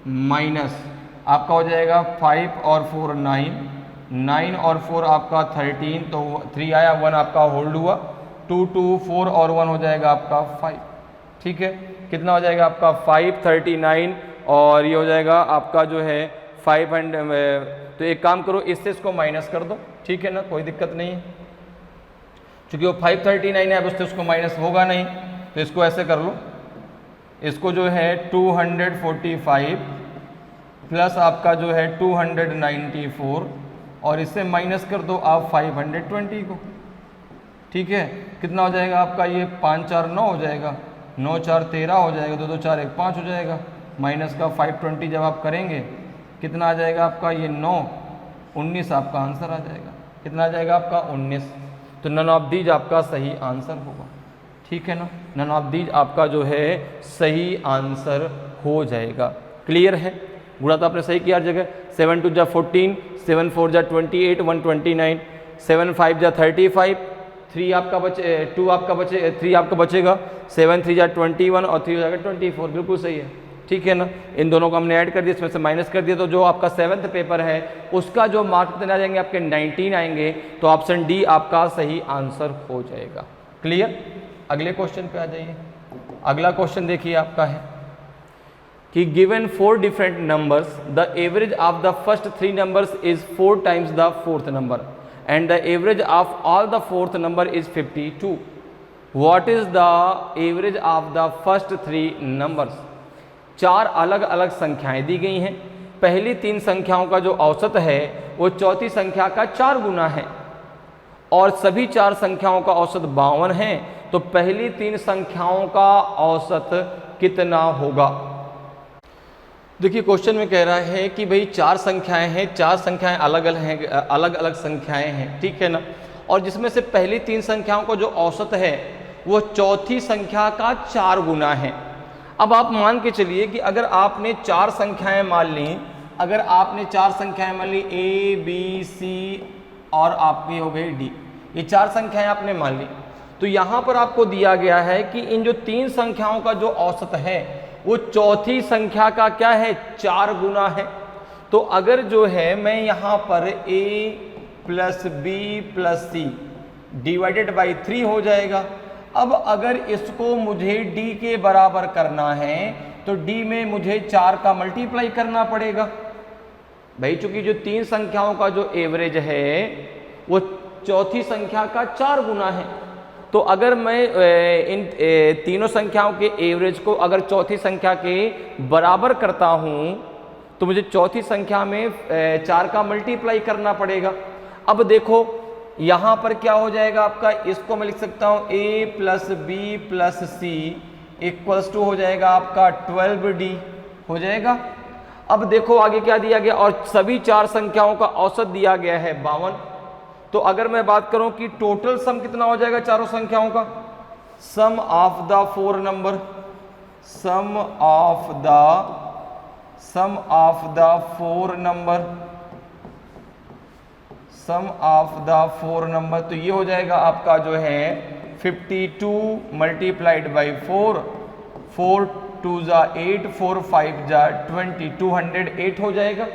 माइनस आपका हो जाएगा 5 और 4 9, 9 और 4 आपका 13, तो 3 आया, 1 आपका होल्ड हुआ, 2 2 4 और 1 हो जाएगा आपका 5। ठीक है, कितना हो जाएगा आपका 539 और ये हो जाएगा आपका जो है 500। तो एक काम करो, इससे इसको माइनस कर दो, ठीक है ना, कोई दिक्कत नहीं है, क्योंकि वो 539 है, अब उससे उसको माइनस होगा नहीं, तो इसको ऐसे कर लो, इसको जो है 245 प्लस आपका जो है 294 और इससे माइनस कर दो आप 520 को। ठीक है, कितना हो जाएगा आपका ये 5 4 9 हो जाएगा, 9 4 13 हो जाएगा, 2 2 4 1 5 हो जाएगा, माइनस का 520 जब आप करेंगे कितना आ जाएगा आपका ये 9 19 आपका आंसर आ जाएगा। कितना आ जाएगा आपका 19। तो नन ऑफ दीज आपका सही आंसर होगा। ठीक है ना, नन ऑफ दीज आपका जो है सही आंसर हो जाएगा। क्लियर है, गुणा तो आपने सही किया हर जगह। 7 2 जा 14, 7 4 जा 28, 129, 7 5 जा 35, 3 आपका बचे 2 आपका बचे 3 आपका बचेगा, 7 3 जा 21 और 3 हो जाएगा 24। बिल्कुल सही है। ठीक है ना, इन दोनों को हमने ऐड कर दिया, इसमें से माइनस कर दिया, तो जो आपका 7th पेपर है उसका जो मार्क कितने आ जाएंगे आपके 19 आएंगे, तो ऑप्शन डी आपका सही आंसर हो जाएगा। क्लियर, अगले क्वेश्चन पे आ जाइए। अगला क्वेश्चन देखिए आपका है कि given 4 different numbers, the average of the first 3 numbers is 4 times the 4th number and the average of all the 4th number is 52। What is the average of the first 3 numbers. 4 अलग अलग संख्याएं दी गई हैं। पहली 3 संख्याओं का जो औसत है वो चौथी संख्या का 4 गुना है और सभी 4 संख्याओं का औसत 52 है, तो पहली 3 संख्याओं का औसत कितना होगा। देखिए क्वेश्चन में कह रहा है कि भाई 4 संख्याएं हैं, 4 संख्याएं अलग अलग हैं, अलग अलग संख्याएं हैं, ठीक है ना, और जिसमें से पहली 3 संख्याओं का जो औसत है वो चौथी संख्या का 4 गुना है। अब आप मान के चलिए कि अगर आपने 4 संख्याएं मान ली, अगर आपने 4 संख्याएं मान ली ए बी सी और आपकी हो गई डी, ये 4 संख्याएं आपने मान ली, तो यहाँ पर आपको दिया गया है कि इन जो 3 संख्याओं का जो औसत है वो चौथी संख्या का क्या है 4 गुना है। तो अगर जो है मैं यहाँ पर a plus b plus c divided by 3 हो जाएगा। अब अगर इसको मुझे d के बराबर करना है तो d में मुझे 4 का मल्टीप्लाई करना पड़ेगा भाई, चूंकि जो 3 संख्याओं का जो एवरेज है वो चौथी संख्या का 4 गुना है। तो अगर मैं इन तीनों संख्याओं के एवरेज को अगर चौथी संख्या के बराबर करता हूं तो मुझे चौथी संख्या में 4 का मल्टीप्लाई करना पड़ेगा। अब देखो यहां पर क्या हो जाएगा आपका, इसको मैं लिख सकता हूं a plus b plus c equals to हो जाएगा आपका 12d हो जाएगा। अब देखो आगे क्या दिया गया, और सभी 4 संख्याओं का औसत दिया गया है 52। तो अगर मैं बात करूं कि टोटल सम कितना हो जाएगा चारों संख्याओं का, sum of the 4 number, sum of the 4 number, sum of the 4 number, तो ये हो जाएगा आपका जो है 52 मल्टीप्लाइड बाई 4, 4 2 जा 8, 4 5 जा 20, 208 हो जाएगा।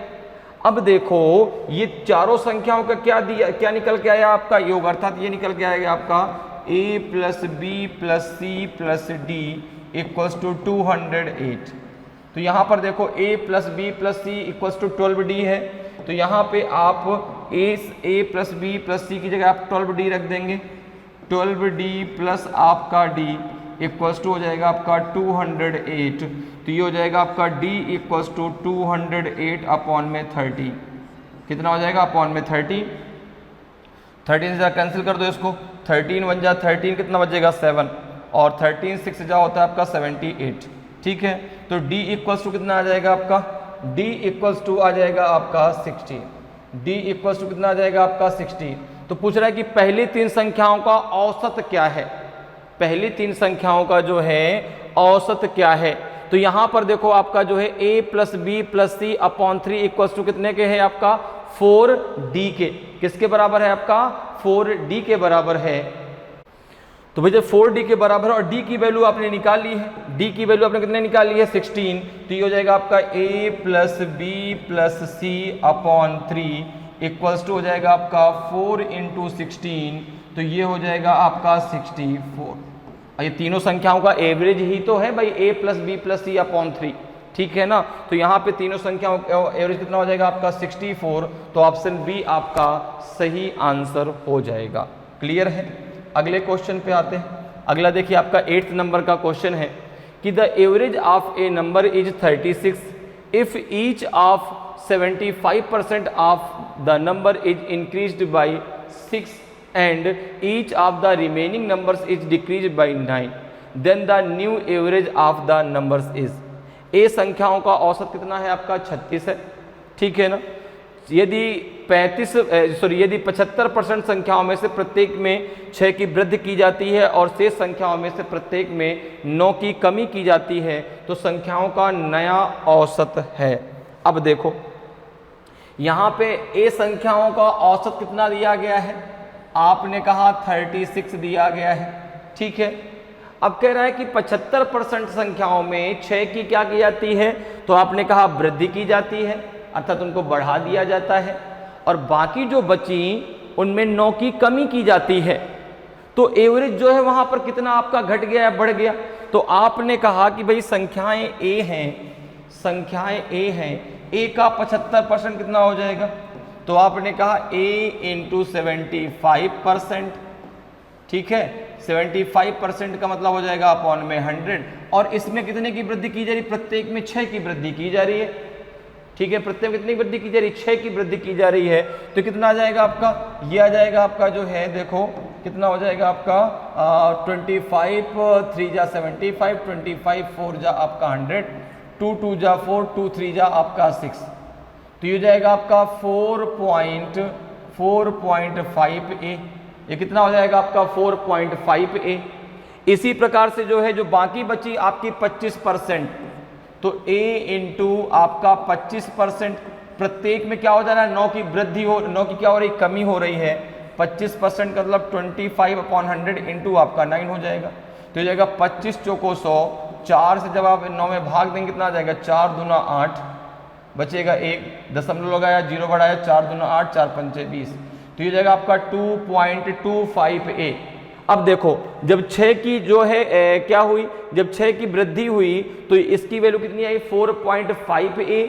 अब देखो ये चारों संख्याओं का क्या निकल के आया आपका योग, अर्थात ये निकल के आएगा आपका a plus b plus c plus d equals to 208। तो यहाँ पर देखो a plus b plus c equals to 12d है, तो यहाँ पे आप a plus b plus c की जगह आप 12d रख देंगे, 12d प्लस आपका d इक्वल्स टू हो जाएगा आपका 208। तो ये हो जाएगा आपका d इक्वल्स टू 208 अपॉन में 30, कितना हो जाएगा अपॉन में 30, 13 से कैंसिल कर दो इसको, 13 1 जा 13 कितना बचेगा 7 और 13 6 जा होता है आपका 78। ठीक है, तो d इक्वल्स टू कितना आ जाएगा आपका, d इक्वल्स टू आ जाएगा आपका 60। डी इक्वल्स टू कितना आ जाएगा आपका 60। तो पूछ रहा है कि पहली 3 संख्याओं का औसत क्या है, पहली 3 संख्याओं का जो है औसत क्या है। तो यहां पर देखो आपका जो है a plus b plus c upon 3 equals to कितने के है आपका 4d के, किसके बराबर है आपका 4d के बराबर है। तो भाई जब 4d के बराबर और d की वैल्यू आपने निकाल ली है, d की वैल्यू आपने कितने निकाल ली है 16, तो ये हो जाएगा आपका a plus b plus c upon 3 equals to हो जाएगा आपका 4 इंटू 16, तो ये हो जाएगा आपका 64। ये तीनों संख्याओं का एवरेज ही तो है भाई a plus b plus c upon 3, ठीक है ना। तो यहाँ पे तीनों संख्याओं का एवरेज कितना हो जाएगा आपका 64, तो ऑप्शन बी आपका सही आंसर हो जाएगा। क्लियर है। अगले क्वेश्चन पे आते हैं। अगला देखिए आपका 8th नंबर का क्वेश्चन है कि the average of A number is 36 if each of 75% of the number is increased by 6 and each of the remaining numbers is decreased by 9, then the new average of the numbers is। ए संख्याओं का औसत कितना है आपका 36 है, ठीक है ना। यदि 75% संख्याओं में से प्रत्येक में 6 की वृद्धि की जाती है और शेष संख्याओं में से प्रत्येक में 9 की कमी की जाती है तो संख्याओं का नया औसत है। अब देखो यहाँ पे ए संख्याओं का औसत कितना दिया गया है, आपने कहा 36 दिया गया है, ठीक है। अब कह रहा है कि 75% संख्याओं में 6 की क्या की जाती है, तो आपने कहा वृद्धि की जाती है अर्थात उनको बढ़ा दिया जाता है, और बाकी जो बची उनमें 9 की कमी की जाती है। तो एवरेज जो है वहां पर कितना आपका घट गया या बढ़ गया। तो आपने कहा कि भाई संख्याएं ए हैं, संख्याएं ए हैं, ए का 75% कितना हो जाएगा, तो आपने कहा a इंटू 75%, ठीक है। 75% का मतलब हो जाएगा अपॉन में 100, और इसमें कितने की वृद्धि की जा रही, प्रत्येक में 6 की वृद्धि की जा रही है, ठीक है। प्रत्येक में कितनी वृद्धि की जा रही है, 6 की वृद्धि की जा रही है। तो कितना आ जाएगा आपका, ये आ जाएगा आपका जो है देखो कितना हो जाएगा आपका 25 3 जा 75, 25 4 जा आपका 100, 2 2 जा 4, 2 3 जा आपका 6, तो ये जाएगा आपका 4.5a। ये कितना हो जाएगा आपका 4.5a। इसी प्रकार से जो है जो बाकी बची आपकी 25%, तो a इंटू आपका 25%, प्रत्येक में क्या हो जा रहा है 9 की वृद्धि हो, 9 की क्या हो रही, कमी हो रही है। 25% का मतलब 25/100 इंटू आपका 9 हो जाएगा, तो ये जाएगा 25 चौको 100, 4 से जब आप 9 में भाग देंगे कितना आ जाएगा 4 दूना 8, बचेगा 1, दशमलव लगाया 0 बढ़ाया 4 दूना 8, 4 पंचे 20, तो ये जाएगा आपका 2.25a। अब देखो जब 6 की जो है क्या हुई, जब 6 की वृद्धि हुई तो इसकी वैल्यू कितनी आई 4.5a,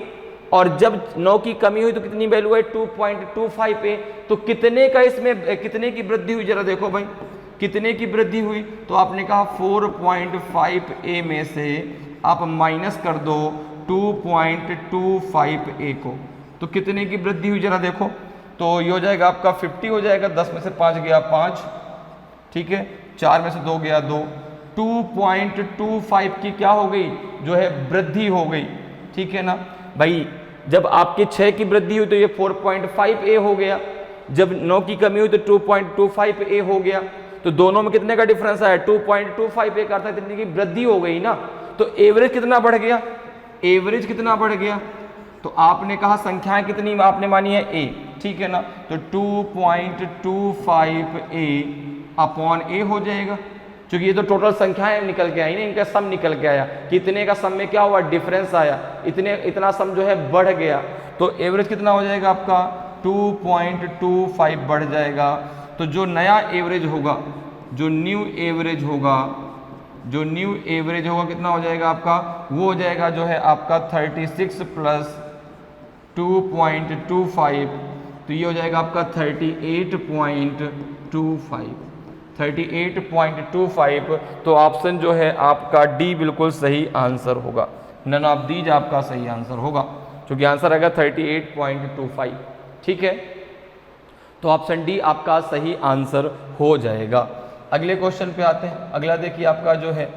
और जब 9 की कमी हुई तो कितनी वैल्यू है 2.25a। तो कितने का इसमें कितने की वृद्धि हुई, जरा देखो भाई कितने की वृद्धि हुई, तो आपने कहा 4.5a में से आप माइनस कर दो 2.25a को, तो कितने की वृद्धि हुई जरा देखो, तो ये हो जाएगा आपका 50 हो जाएगा, 10 में से 5 गया 5, ठीक है, 4 में से 2 गया 2, 2.25 की क्या हो गई जो है वृद्धि हो गई, ठीक है ना भाई। जब आपके 6 की वृद्धि हुई तो ये 4.5a हो गया, जब 9 की कमी हुई तो 2.25a हो गया, तो दोनों में कितने का डिफरेंस आया 2.25a का अर्थात इतनी की वृद्धि हो गई ना। तो एवरेज कितना बढ़ गया, एवरेज कितना बढ़ गया, तो आपने कहा संख्याएं कितनी आपने मानी है a, ठीक है ना, तो 2.25a अपॉन a हो जाएगा, क्योंकि ये तो टोटल संख्याएं निकल के आई ना, इनका सम निकल के आया, कितने का सम में क्या हुआ डिफरेंस आया, इतना सम जो है बढ़ गया, तो एवरेज कितना हो जाएगा आपका 2.25 बढ़ जाएगा। तो जो नया एवरेज होगा, जो न्यू एवरेज होगा, जो न्यू एवरेज होगा कितना हो जाएगा आपका, वो हो जाएगा जो है आपका 36 प्लस 2.25, तो ये हो जाएगा आपका 38.25। तो ऑप्शन जो है आपका डी बिल्कुल सही आंसर होगा, नन ऑफ दीज आपका सही आंसर होगा, क्योंकि आंसर आएगा 38.25, ठीक है। तो ऑप्शन डी आपका सही आंसर हो जाएगा। अगले क्वेश्चन पे आते हैं। अगला देखिए आपका जो है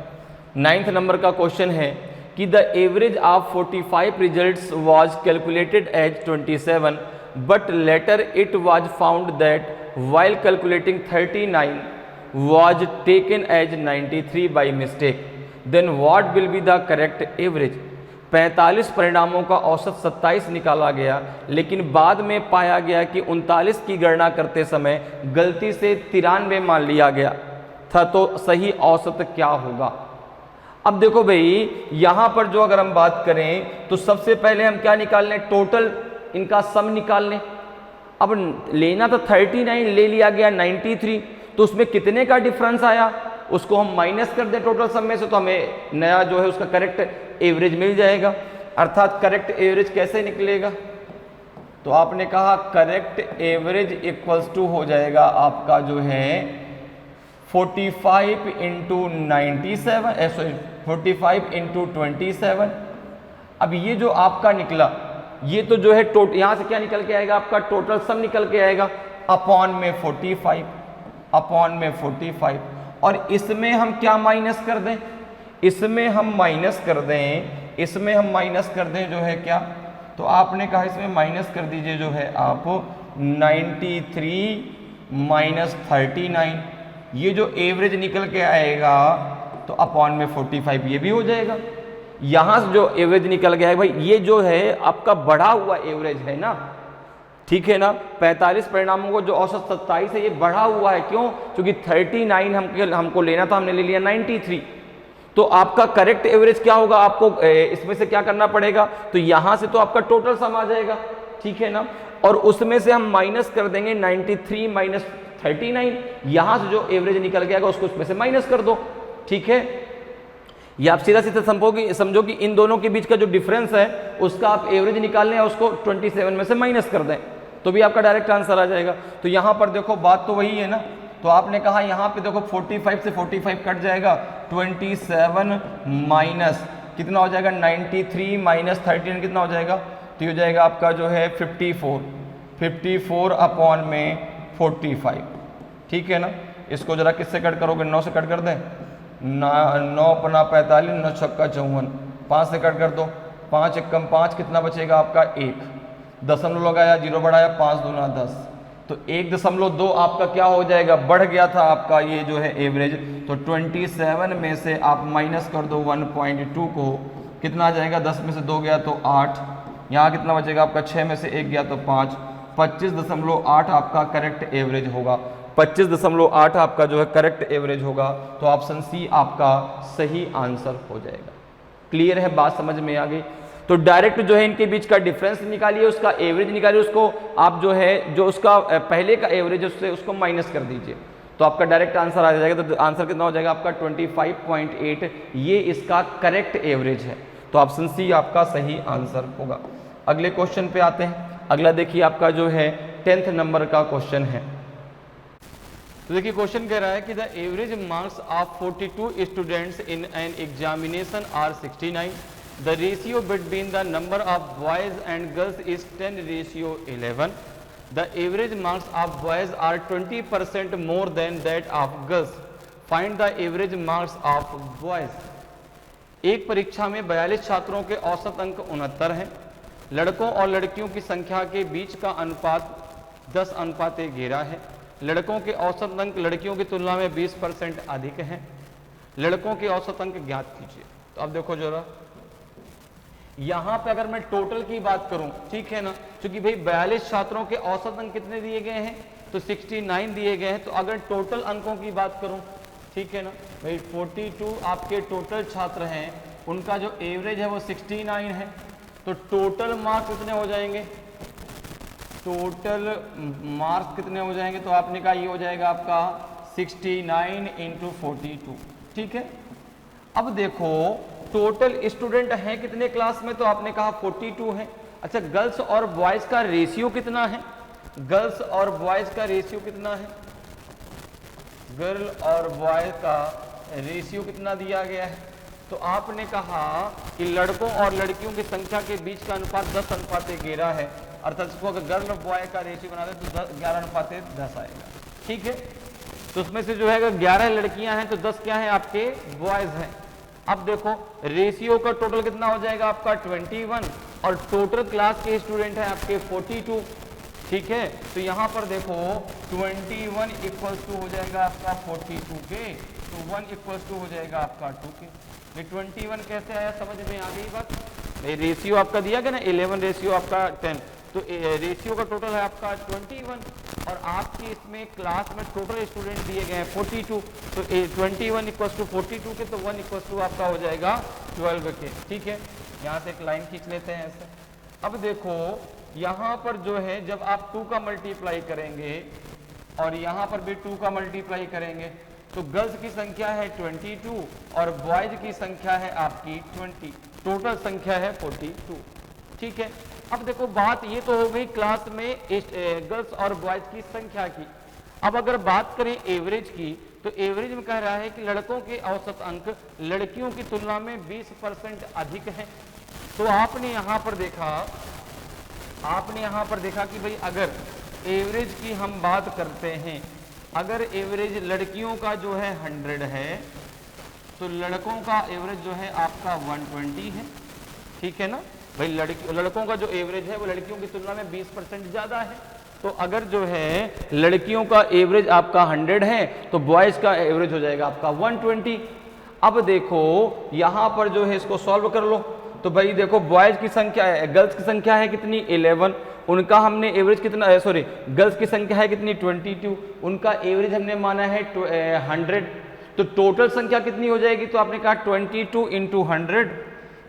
9th नंबर का क्वेश्चन है कि the average of 45 results was calculated as 27 but later it was found that while calculating 39 was taken as 93 by mistake, then what will be the correct average? 45 परिणामों का औसत 27 निकाला गया, लेकिन बाद में पाया गया कि 39 की गणना करते समय गलती से 93 मान लिया गया था, तो सही औसत क्या होगा? अब देखो भाई, यहां पर जो अगर हम बात करें तो सबसे पहले हम क्या निकाल लें? टोटल इनका सम निकाल लें। अब लेना तो 39, ले लिया गया 93, तो उसमें कितने का डिफरेंस आया उसको हम माइनस कर दें टोटल सम में से, तो हमें नया जो है उसका करेक्ट एवरेज मिल जाएगा। अर्थात करेक्ट एवरेज कैसे निकलेगा? तो आपने कहा करेक्ट एवरेज इक्वल्स टू हो जाएगा आपका जो है 45 इंटू 97, सॉरी 45 इंटू 27। अब ये जो आपका निकला, ये तो जो है यहाँ से क्या निकल के आएगा? आपका टोटल सम निकल के आएगा अपॉन में 45, अपॉन में 45। और इसमें हम क्या माइनस कर दें? इसमें हम माइनस कर दें, इसमें हम माइनस कर दें जो है क्या? तो आपने कहा इसमें माइनस कर दीजिए जो है आप 93 माइनस 39, ये जो एवरेज निकल के आएगा तो अपॉन में 45 ये भी हो जाएगा। यहां से जो एवरेज निकल गया है भाई, ये जो है आपका बढ़ा हुआ एवरेज है ना, ठीक है ना। 45 परिणामों को जो औसत 27 है ये बढ़ा हुआ है, क्यों? क्योंकि 39 हमको लेना था, हमने ले लिया 93। तो आपका करेक्ट एवरेज क्या होगा? आपको इसमें से क्या करना पड़ेगा? तो यहां से तो आपका टोटल सम आ जाएगा, ठीक है ना, और उसमें से हम माइनस कर देंगे 93 माइनस 39, यहां से जो एवरेज निकल गया उसको उसमें से माइनस कर दो, ठीक है। ये आप सीधा सीधा समझो कि इन दोनों के बीच का जो डिफरेंस है उसका आप एवरेज निकाल लें, उसको 27 में से माइनस कर दें, तो भी आपका डायरेक्ट आंसर आ जाएगा। तो यहाँ पर देखो बात तो वही है ना, तो आपने कहा यहाँ पे देखो 45 से 45 कट जाएगा, 27 माइनस कितना हो जाएगा? 93 माइनस 39 कितना हो जाएगा? तो ये हो जाएगा आपका जो है 54 अपॉन में 45, ठीक है ना। इसको जरा किससे कट करोगे? 9 से कट कर दें, 9 अपना 45, 9 छक्का 54, 5 से कट कर दो, 5 एकम 5, कितना बचेगा आपका? 1 दशमलव लगाया, 0 बढ़ाया, 5 दूना 10, तो 1.2 आपका क्या हो जाएगा? बढ़ गया था आपका ये जो है एवरेज। तो 27 में से आप माइनस कर दो 1.2 को, कितना आ जाएगा? 10 में से 2 गया तो 8, यहाँ कितना बचेगा आपका? 6 में से 1 गया तो 5, 25.8 आपका करेक्ट एवरेज होगा। 25.8 आपका जो है करेक्ट एवरेज होगा, तो ऑप्शन सी आपका सही आंसर हो जाएगा। क्लियर है बात? समझ में आ गई? तो डायरेक्ट जो है इनके बीच का डिफरेंस निकालिए, उसका एवरेज निकालिए, उसको आप जो है जो उसका पहले का एवरेज है उससे उसको माइनस कर दीजिए, तो आपका डायरेक्ट आंसर आ जाएगा। तो आंसर कितना हो जाएगा आपका? 25.8, ये इसका करेक्ट एवरेज है, तो ऑप्शन सी आपका सही आंसर होगा। अगले क्वेश्चन पे आते हैं। अगला देखिए आपका जो है 10th नंबर का क्वेश्चन है। तो देखिए क्वेश्चन कह रहा है कि the average marks of 42 students in an examination are 69, the ratio between the number of boys and girls is 10:11, the average marks of boys are 20% more than that of girls, find the average marks of boys. एक परीक्षा में 42 छात्रों के औसत अंक 69 हैं। लड़कों और लड़कियों की संख्या के बीच का अनुपात 10:11 है। लड़कों के औसत अंक लड़कियों की तुलना में 20% अधिक हैं। लड़कों के औसत अंक ज्ञात कीजिए। तो अब देखो जरा, यहां पे अगर मैं टोटल की बात करूं, ठीक है ना, क्योंकि भाई 42 छात्रों के औसत अंक कितने दिए गए हैं? तो 69 दिए गए हैं। तो अगर टोटल अंकों की बात करूं, ठीक है ना भाई, 42 आपके टोटल छात्र हैं, उनका जो एवरेज है वो 69 है, तो टोटल मार्क्स कितने हो जाएंगे? टोटल मार्क्स कितने हो जाएंगे? तो आपने कहा ये हो जाएगा आपका 69 इंटू 42, ठीक है। अब देखो टोटल स्टूडेंट हैं कितने क्लास में? तो आपने कहा 42 है। अच्छा, गर्ल्स और बॉयज का रेशियो कितना है? गर्ल्स और बॉयज का रेशियो कितना है? गर्ल और बॉय का रेशियो कितना दिया गया है? तो आपने कहा कि लड़कों और लड़कियों की संख्या के बीच का अनुपात 10:11 है, अर्थात इसको अगर गर्ल और बॉय का रेशियो बना दे तो 11:10 आएगा, ठीक है। तो उसमें से जो है अगर 11 लड़कियां हैं तो 10 क्या हैं? आपके बॉयज हैं। अब देखो रेशियो का टोटल कितना हो जाएगा आपका 21, और टोटल क्लास के स्टूडेंट हैं आपके 42, ठीक है। तो यहाँ पर देखो 21 इक्वल्स टू हो जाएगा आपका 42 के, तो 1 इक्वल्स टू हो जाएगा आपका 2 के। ये 21 कैसे आया, समझ में आ गई बात। रेशियो आपका दिया गया ना 11 रेशियो आपका 10, तो रेशियो का टोटल है आपका 21 और आपकी इसमें क्लास में टोटल स्टूडेंट दिए गए हैं 42, तो 21 इक्वल्स टू 42 के, तो 1 इक्वल्स टू आपका हो जाएगा 12 के। ठीक है, यहाँ से एक लाइन खींच लेते हैं ऐसे। अब देखो यहाँ पर जो है जब आप 2 का मल्टीप्लाई करेंगे और यहाँ पर भी 2 का मल्टीप्लाई करेंगे तो गर्ल्स की संख्या है 22 और बॉयज की संख्या है आपकी 20, टोटल संख्या है 42। ठीक है, अब देखो बात ये तो हो गई क्लास में गर्ल्स और बॉयज की संख्या की। अब अगर बात करें एवरेज की, तो एवरेज में कह रहा है कि लड़कों के औसत अंक लड़कियों की तुलना में 20% अधिक हैं। तो आपने यहाँ पर देखा कि भाई अगर एवरेज की हम बात करते हैं, अगर एवरेज लड़कियों का जो है 100 है तो लड़कों का एवरेज जो है आपका 120 है। ठीक है ना भाई, लड़कों का जो एवरेज है वो लड़कियों की तुलना में 20% ज्यादा है। तो अगर जो है लड़कियों का एवरेज आपका 100 है तो बॉयज का एवरेज हो जाएगा आपका 120। अब देखो यहां पर जो है इसको सॉल्व कर लो, तो भाई देखो बॉयज की संख्या है, गर्ल्स की संख्या है कितनी 11, उनका हमने एवरेज कितना, सॉरी गर्ल्स की संख्या है कितनी 22, उनका एवरेज हमने माना है 100, तो टोटल संख्या कितनी हो जाएगी, तो आपने कहा 22 इंटू 100,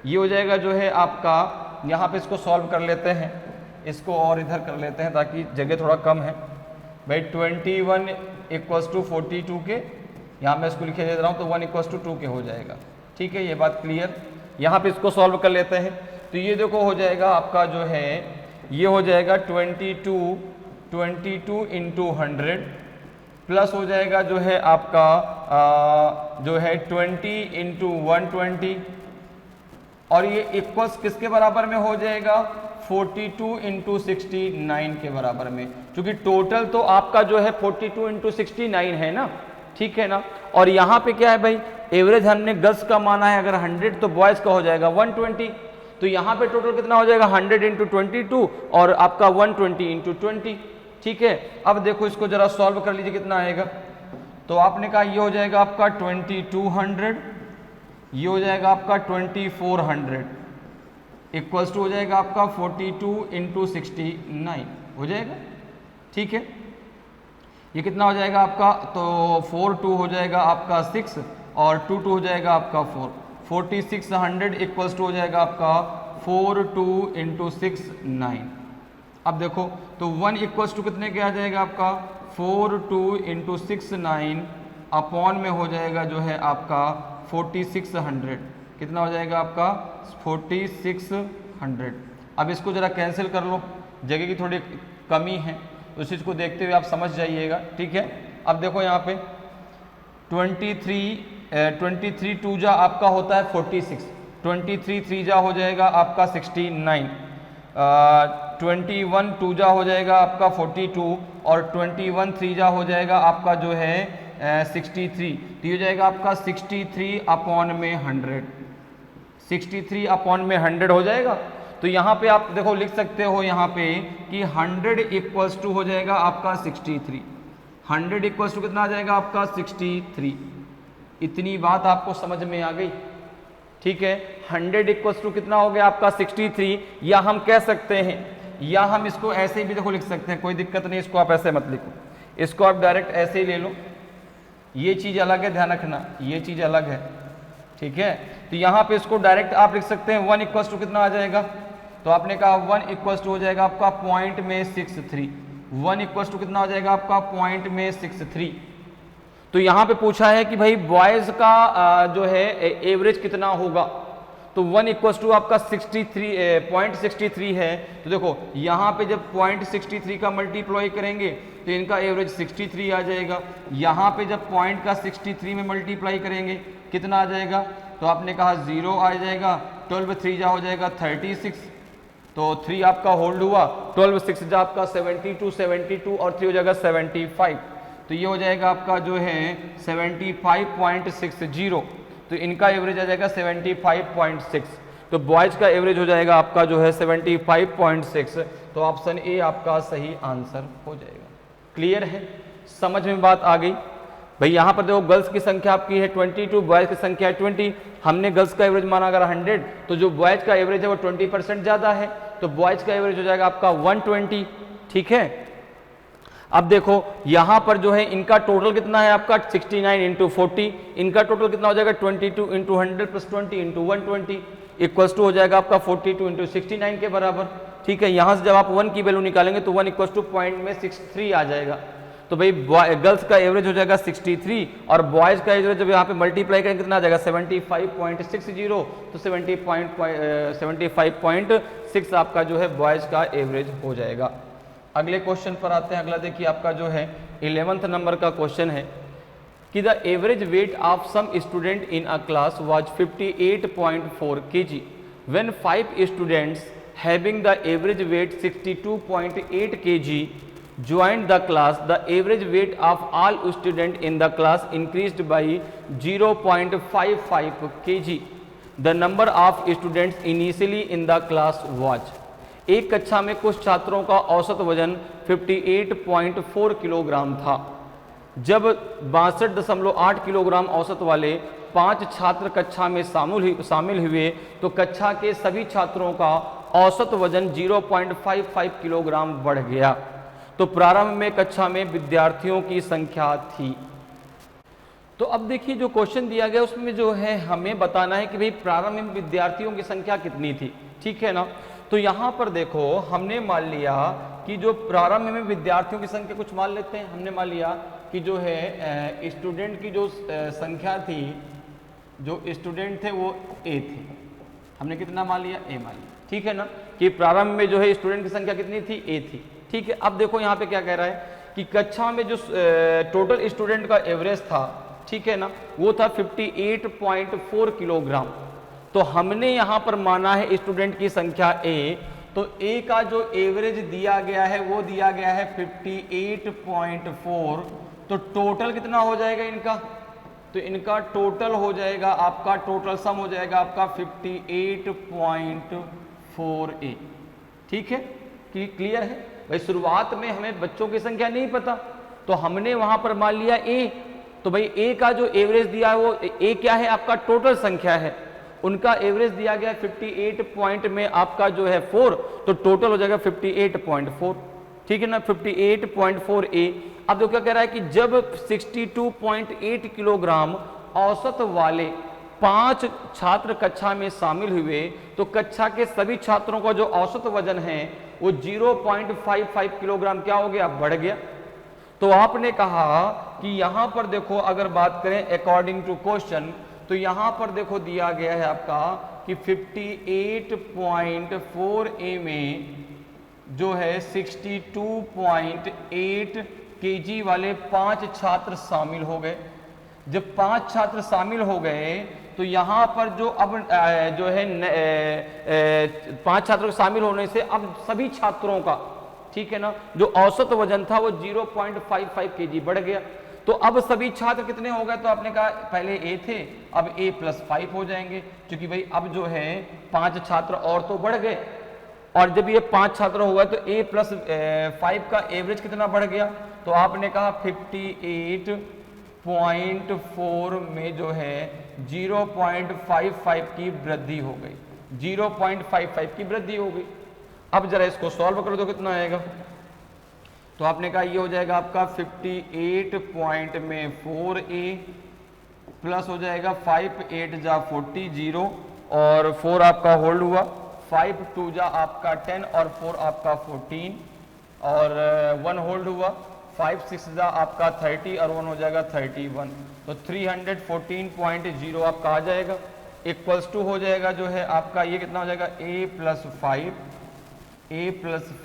ये हो जाएगा जो है आपका, यहाँ पे इसको सॉल्व कर लेते हैं, इसको और इधर कर लेते हैं ताकि जगह थोड़ा कम है। भाई 21 इक्वल्स टू 42 के, यहाँ मैं इसको लिखे दे रहा हूँ, तो 1 इक्वल्स टू 2 के हो जाएगा। ठीक है, ये बात क्लियर। यहाँ पे इसको सॉल्व कर लेते हैं, तो ये देखो हो जाएगा आपका जो है, ये हो जाएगा 22 इंटू 100 प्लस हो जाएगा जो है आपका जो है 20 इंटू 120 और ये इक्वल्स किसके बराबर में हो जाएगा 42 इंटू 69 के बराबर में, क्योंकि टोटल तो आपका जो है 42 इंटू 69 है ना। ठीक है ना, और यहाँ पे क्या है भाई, एवरेज हमने गर्ल्स का माना है अगर 100 तो बॉयज का हो जाएगा 120, तो यहाँ पे टोटल कितना हो जाएगा 100 इंटू 22 और आपका 120 इंटू 20। ठीक है, अब देखो इसको जरा सॉल्व कर लीजिए कितना आएगा, तो आपने कहा ये हो जाएगा आपका 2200, ये हो जाएगा आपका 2400 इक्वल्स टू हो जाएगा आपका 42 इंटू 69 हो जाएगा। ठीक है, ये कितना हो जाएगा आपका, तो 42 हो जाएगा आपका 6 और 22 हो जाएगा आपका 4, 4600 इक्वल्स टू हो जाएगा आपका 42 इंटू 69। अब देखो तो 1 इक्वल्स टू कितने के आ जाएगा आपका 42 इंटू 69 अपॉन में हो जाएगा जो है आपका 4600, कितना हो जाएगा आपका 4600। अब इसको जरा कैंसिल कर लो, जगह की थोड़ी कमी है, उस चीज़ को देखते हुए आप समझ जाइएगा। ठीक है, अब देखो यहाँ पे 23 2 जा आपका होता है 46, 23 3 जा हो जाएगा आपका 69, 21 2 जा हो जाएगा आपका 42 और 21 3 जा हो जाएगा आपका जो है 63, तो हो जाएगा आपका 63 अपॉन में 100, 63 अपॉन में 100 हो जाएगा। तो यहाँ पे आप देखो लिख सकते हो यहाँ पे कि 100 इक्वल्स टू हो जाएगा आपका 63, 100 इक्वल्स टू कितना आ जाएगा आपका 63। इतनी बात आपको समझ में आ गई। ठीक है, 100 इक्वल्स टू कितना हो गया आपका 63, या हम कह सकते हैं, या हम इसको ऐसे भी देखो लिख सकते हैं, कोई दिक्कत नहीं, इसको आप ऐसे मत लिखो, इसको आप डायरेक्ट ऐसे ही ले लो, ये चीज़ अलग है, ध्यान रखना ये चीज़ अलग है। ठीक है, तो यहाँ पे इसको डायरेक्ट आप लिख सकते हैं 1 इक्वल्स टू कितना आ जाएगा, तो आपने कहा 1 इक्वल्स टू हो जाएगा आपका पॉइंट में 63, 1 इक्वल्स टू कितना हो जाएगा आपका पॉइंट में 63। तो यहाँ पे पूछा है कि भाई बॉयज का जो है एवरेज कितना होगा, तो 1 इक्वल्स टू आपका 0.63 है, तो देखो यहाँ पे जब 0.63 का मल्टीप्लाई करेंगे तो इनका एवरेज 63 आ जाएगा, यहाँ पे जब पॉइंट का 63 में मल्टीप्लाई करेंगे कितना आ जाएगा, तो आपने कहा 0 आ जाएगा, 12 3 जा हो जाएगा 36, तो 3 आपका होल्ड हुआ, 12 6 जा आपका 72 और 3 हो जाएगा 75, तो ये हो जाएगा आपका जो है 75.60, तो इनका एवरेज आ जाएगा 75.6, तो बॉयज का एवरेज हो जाएगा आपका जो है 75.6, तो ऑप्शन ए आपका सही आंसर हो जाएगा। क्लियर है, समझ में बात आ गई भाई। यहाँ पर देखो गर्ल्स की संख्या आपकी है 22, बॉयज़ की संख्या है 20। हमने गर्ल्स का एवरेज माना अगर 100, तो जो बॉयज़ का एवरेज है वो 20% ज़्यादा है, तो बॉयज़ का एवरेज हो जाएगा आपका 120। ठीक है, अब देखो यहाँ पर जो है इनका टोटल कितना है आपका 69 इंटू 40, इनका टोटल कितना हो जाएगा 22 into 100 plus 20 into 120 equals to हो जाएगा आपका 42 इंटू 69 के बराबर। ठीक है, यहाँ से जब आप 1 की वैल्यू निकालेंगे तो 1 इक्वल्स टू पॉइंट में 63 आ जाएगा। तो भाई गर्ल्स का एवरेज हो जाएगा 63 और बॉयज़ का एवरेज जब यहाँ पे मल्टीप्लाई करेंगे कितना आ जाएगा 75.60, तो 75.6 आपका जो है बॉयज़ का एवरेज हो जाएगा। अगले क्वेश्चन पर आते हैं। अगला देखिए आपका जो है 11th नंबर का क्वेश्चन है कि the average weight of some student in a class was 58.4 kg when 5 students having the average weight 62.8 kg joined the class. The average weight of all students in the class increased by 0.55 kg. The number of students initially in the class was. एक कक्षा में कुछ छात्रों का औसत वजन 58.4 kilogram था जब 62.8 किलोग्राम औसत वाले 5 छात्र कक्षा में शामिल हुए तो कक्षा के सभी छात्रों का औसत वजन 0.55 किलोग्राम बढ़ गया। तो प्रारंभ में कक्षा में विद्यार्थियों की संख्या थी। तो अब देखिए जो क्वेश्चन दिया गया उसमें जो है हमें बताना है कि भाई प्रारंभ में विद्यार्थियों की संख्या कितनी थी। ठीक है ना, तो यहाँ पर देखो हमने मान लिया कि जो प्रारंभ में विद्यार्थियों की संख्या कुछ मान लेते हैं। हमने मान लिया कि जो है स्टूडेंट की जो संख्या थी, जो स्टूडेंट थे वो ए थे। हमने कितना मान लिया, ए मान लिया। ठीक है ना, कि प्रारंभ में जो है स्टूडेंट की संख्या कितनी थी, ए थी। ठीक है, अब देखो यहाँ पे क्या कह रहा है कि कक्षा में जो टोटल स्टूडेंट का एवरेज था, ठीक है ना, वो था 58.4 किलोग्राम। तो हमने यहाँ पर माना है स्टूडेंट की संख्या ए, तो ए का जो एवरेज दिया गया है वो दिया गया है 58.4। तो टोटल कितना हो जाएगा इनका, तो इनका टोटल हो जाएगा आपका, टोटल सम हो जाएगा आपका 58.4a। ठीक है, क्लियर है भाई। शुरुआत में हमें बच्चों की संख्या नहीं पता तो हमने वहां पर मान लिया ए। तो भाई ए का जो एवरेज दिया है वो ए क्या है, आपका टोटल संख्या है। उनका एवरेज दिया गया 58 पॉइंट में आपका जो है 4, तो टोटल हो जाएगा 58.4। ठीक है ना, 58.4a। अब देखो क्या कह रहा है कि जब 62.8 किलोग्राम औसत वाले 5 छात्र कक्षा में शामिल हुए तो कक्षा के सभी छात्रों का जो औसत वजन है वो 0.55 किलोग्राम क्या हो गया, बढ़ गया। तो आपने कहा कि यहां पर देखो अगर बात करें अकॉर्डिंग टू क्वेश्चन, तो यहां पर देखो दिया गया है आपका कि 58.4a में जो है 62.8 kg वाले 5 छात्र शामिल हो गए। जब 5 छात्र शामिल हो गए तो यहाँ पर जो अब जो है 5 छात्रों के शामिल होने से अब सभी छात्रों का, ठीक है ना, जो औसत वजन था वो 0.55 kg बढ़ गया। तो अब सभी छात्र कितने हो गए, तो आपने कहा पहले ए थे, अब a + 5 हो जाएंगे, क्योंकि भाई अब जो है 5 छात्र और तो बढ़ गए, और जब ये 5 छात्र हो गए तो a + 5 का एवरेज कितना बढ़ गया, तो आपने कहा 58.4 में जो है 0.55 की वृद्धि हो गई, 0.55 की वृद्धि हो गई। अब जरा इसको सॉल्व कर दो, कितना आएगा, तो आपने कहा ये हो जाएगा आपका 58.4a प्लस हो जाएगा 5 8 जा 40 0 और 4 आपका होल्ड हुआ, 5 2 जा आपका 10 और 4 आपका 14 और 1 होल्ड हुआ, 5 6 जा आपका 30 और 1 हो जाएगा 31। तो 314.0 आपका आ जाएगा, इक्वल्स टू हो जाएगा जो है आपका ये कितना हो जाएगा a +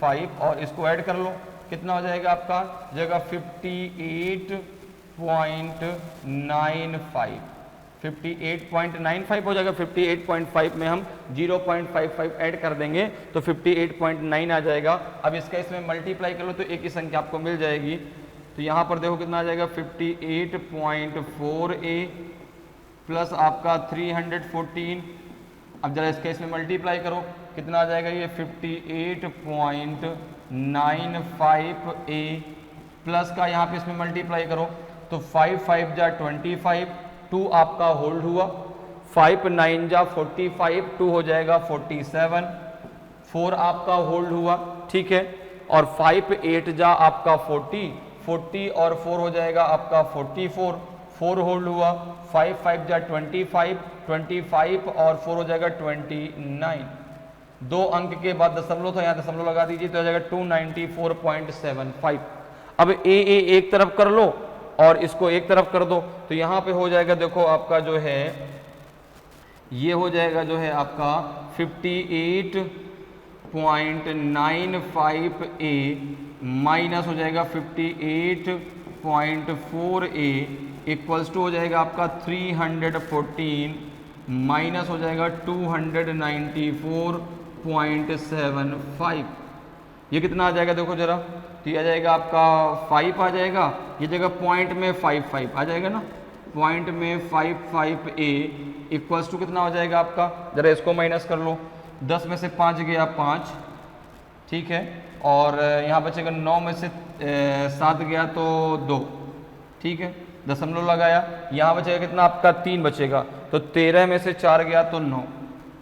5 और इसको ऐड कर लो, कितना हो जाएगा आपका जगह 58.95 हो जाएगा। 58.5 में हम 0.55 ऐड कर देंगे तो 58.9 आ जाएगा। अब इसका इसमें मल्टीप्लाई कर लो तो एक ही संख्या आपको मिल जाएगी। तो यहाँ पर देखो कितना आ जाएगा 58.4a प्लस आपका 314 अब जरा इसके इसमें मल्टीप्लाई करो, कितना आ जाएगा ये 58.95A प्लस का यहाँ पे इसमें मल्टीप्लाई करो तो 5 5 जा 25, 2 आपका होल्ड हुआ, 5 9 जा 45, 2 हो जाएगा 47, 4 आपका होल्ड हुआ, ठीक है, और 5 8 जा आपका 40, 40 और 4 हो जाएगा आपका 44, 4 होल्ड हुआ, 5 5 जा 25, 25 और 4 हो जाएगा 29, 2 अंक के बाद दशमलव था, यहाँ दशमलव लगा दीजिए तो हो जाएगा 294.75। अब ए एक तरफ कर लो और इसको एक तरफ कर दो तो यहाँ पे हो जाएगा, देखो आपका जो है ये हो जाएगा जो है आपका 58.95A माइनस हो जाएगा 58.4A इक्वल्स टू हो जाएगा आपका 314 माइनस हो जाएगा 294.75। ये कितना आ जाएगा देखो जरा, तो ये आ जाएगा आपका 5 आ जाएगा, ये जगह पॉइंट में 5 आ जाएगा ना, पॉइंट में 5A इक्वल्स टू कितना हो जाएगा आपका, जरा इसको माइनस कर लो, 10 में से 5 गया 5, ठीक है, और यहाँ बचेगा 9 में से 7 गया तो 2, ठीक है, दशमलव लगाया, यहाँ बचेगा कितना आपका 3 बचेगा, तो 13 में से 4 गया तो 9,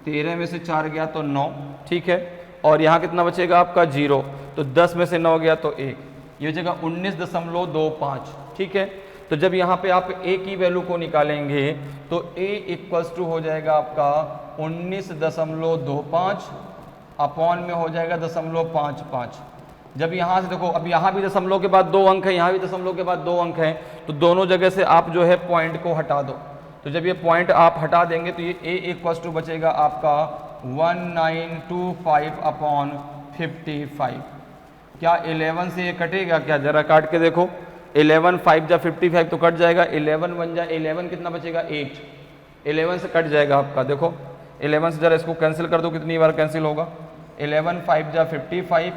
13 में से 4 गया तो 9, ठीक है, और यहाँ कितना बचेगा आपका 0, तो 10 में से 9 गया तो 1, ये बचेगा 19.25, ठीक है। तो जब यहाँ पे आप a की वैल्यू को निकालेंगे तो a इक्वल्स टू हो जाएगा आपका 19.25 अपॉन में हो जाएगा 0.55। जब यहाँ से देखो, अब यहाँ भी दशमलव के बाद 2 अंक है, यहाँ भी दशमलव के बाद 2 अंक है, तो दोनों जगह से आप जो है पॉइंट को हटा दो, तो जब ये पॉइंट आप हटा देंगे तो ये a इक्वल्स टू बचेगा आपका 1925 अपॉन 55। क्या 11 से ये कटेगा क्या, जरा काट के देखो, 11 5 जा 55 तो कट जाएगा, 11 1 जा 11 कितना बचेगा 8, 11 से कट जाएगा आपका, देखो 11 से जरा इसको कैंसिल कर दो, कितनी बार कैंसिल होगा, 11 5 जा 55,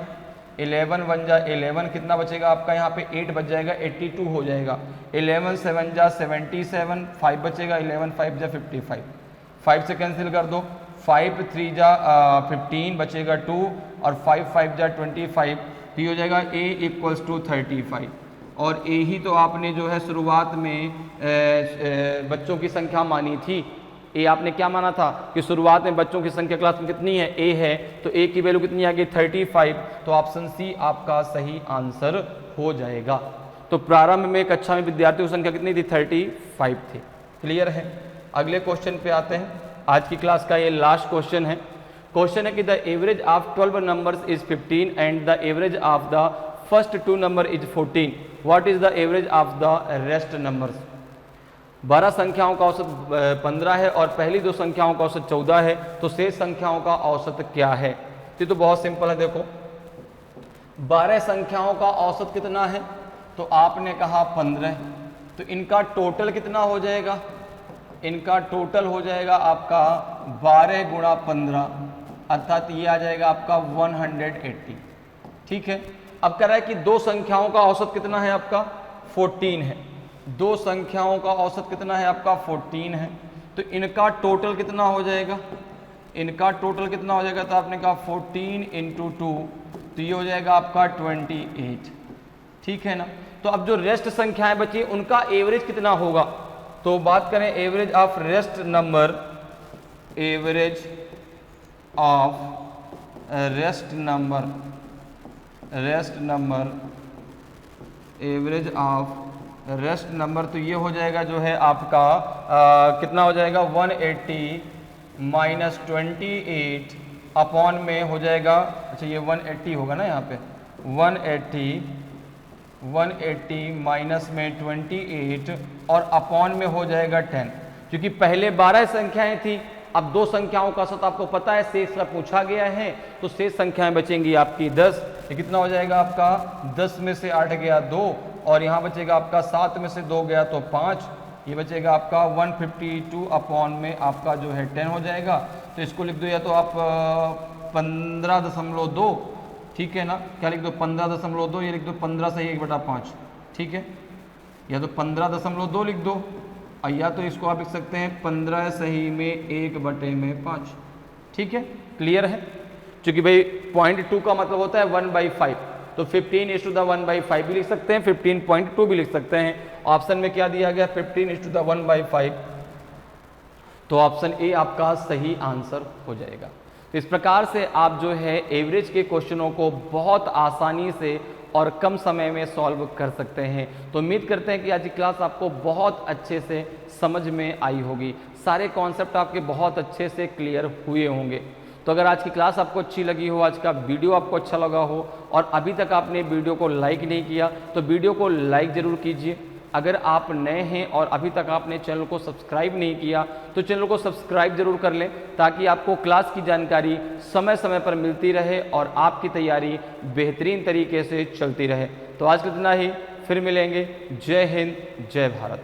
11 1 जा 11 कितना बचेगा आपका, यहाँ पे 8 बच जाएगा 82 हो जाएगा, 11 7 जा 77 5 बचेगा, 11 5 जा 55, 5 से कैंसिल कर दो, 5 3 जा 15 बचेगा 2 और 5 5 जा 25, तो हो जाएगा a इक्वल्स टू 35। और a ही तो आपने जो है शुरुआत में बच्चों की संख्या मानी थी, a आपने क्या माना था कि शुरुआत में बच्चों की संख्या क्लास में कितनी है, a है, तो a की वैल्यू कितनी आ गई 35, तो ऑप्शन सी आपका सही आंसर हो जाएगा। तो प्रारंभ में कक्षा में विद्यार्थियों की संख्या कितनी थी, 35 थी। क्लियर है। अगले क्वेश्चन पे आते हैं, आज की क्लास का ये लास्ट क्वेश्चन है। क्वेश्चन है कि the average of 12 numbers is 15 and the average of the first 2 number is 14, what is the average of the rest numbers. 12 संख्याओं का औसत 15 है और पहली 2 संख्याओं का औसत 14 है, तो शेष संख्याओं का औसत क्या है। ये तो बहुत सिंपल है, देखो 12 संख्याओं का औसत कितना है, तो आपने कहा 15, तो इनका टोटल कितना हो जाएगा, इनका टोटल हो जाएगा आपका 12 गुणा 15, अर्थात ये आ जाएगा आपका 180। ठीक है। अब कह रहा है कि 2 संख्याओं का औसत कितना है आपका 14 है, 2 संख्याओं का औसत कितना है आपका 14 है, तो इनका टोटल कितना हो जाएगा, इनका टोटल कितना हो जाएगा, तो आपने कहा 14 × 2, तो ये हो जाएगा आपका 28। ठीक है ना। तो अब जो रेस्ट संख्याएं बची उनका एवरेज कितना होगा, तो बात करें average of rest number, average of rest number, rest number, average of rest number, तो ये हो जाएगा जो है आपका कितना हो जाएगा 180 माइनस 28 अपॉन में हो जाएगा, अच्छा ये 180 होगा ना यहाँ पे, 180 माइनस में 28 और अपॉन में हो जाएगा 10, क्योंकि पहले 12 संख्याएं थी, अब 2 संख्याओं का औसत आपको पता है, शेष का पूछा गया है, तो शेष संख्याएं बचेंगी आपकी 10। ये कितना हो जाएगा आपका 10 में से 8 गया 2 और यहाँ बचेगा आपका 7 में से 2 गया तो 5, ये बचेगा आपका 152 अपॉन में आपका जो है 10 हो जाएगा। तो इसको लिख दो या तो आप 15.2, ठीक है ना, क्या लिख दो 15.2, ये लिख दो 15 सही 1/5, ठीक है, या तो 15.2 लिख दो, और या तो इसको आप लिख सकते हैं 15 सही में 1/5, ठीक है, क्लियर है। क्योंकि भाई 0.2 का मतलब होता है 1/5, तो 15:1/5 भी लिख सकते हैं, 15.2 भी लिख सकते हैं। ऑप्शन में क्या दिया गया, 15:1/5, तो ऑप्शन ए आपका सही आंसर हो जाएगा। तो इस प्रकार से आप जो है एवरेज के क्वेश्चनों को बहुत आसानी से और कम समय में सॉल्व कर सकते हैं। तो उम्मीद करते हैं कि आज की क्लास आपको बहुत अच्छे से समझ में आई होगी, सारे कॉन्सेप्ट आपके बहुत अच्छे से क्लियर हुए होंगे। तो अगर आज की क्लास आपको अच्छी लगी हो, आज का वीडियो आपको अच्छा लगा हो और अभी तक आपने वीडियो को लाइक नहीं किया तो वीडियो को लाइक ज़रूर कीजिए। अगर आप नए हैं और अभी तक आपने चैनल को सब्सक्राइब नहीं किया तो चैनल को सब्सक्राइब जरूर कर लें, ताकि आपको क्लास की जानकारी समय समय पर मिलती रहे और आपकी तैयारी बेहतरीन तरीके से चलती रहे। तो आज के इतना ही, फिर मिलेंगे। जय हिंद, जय भारत।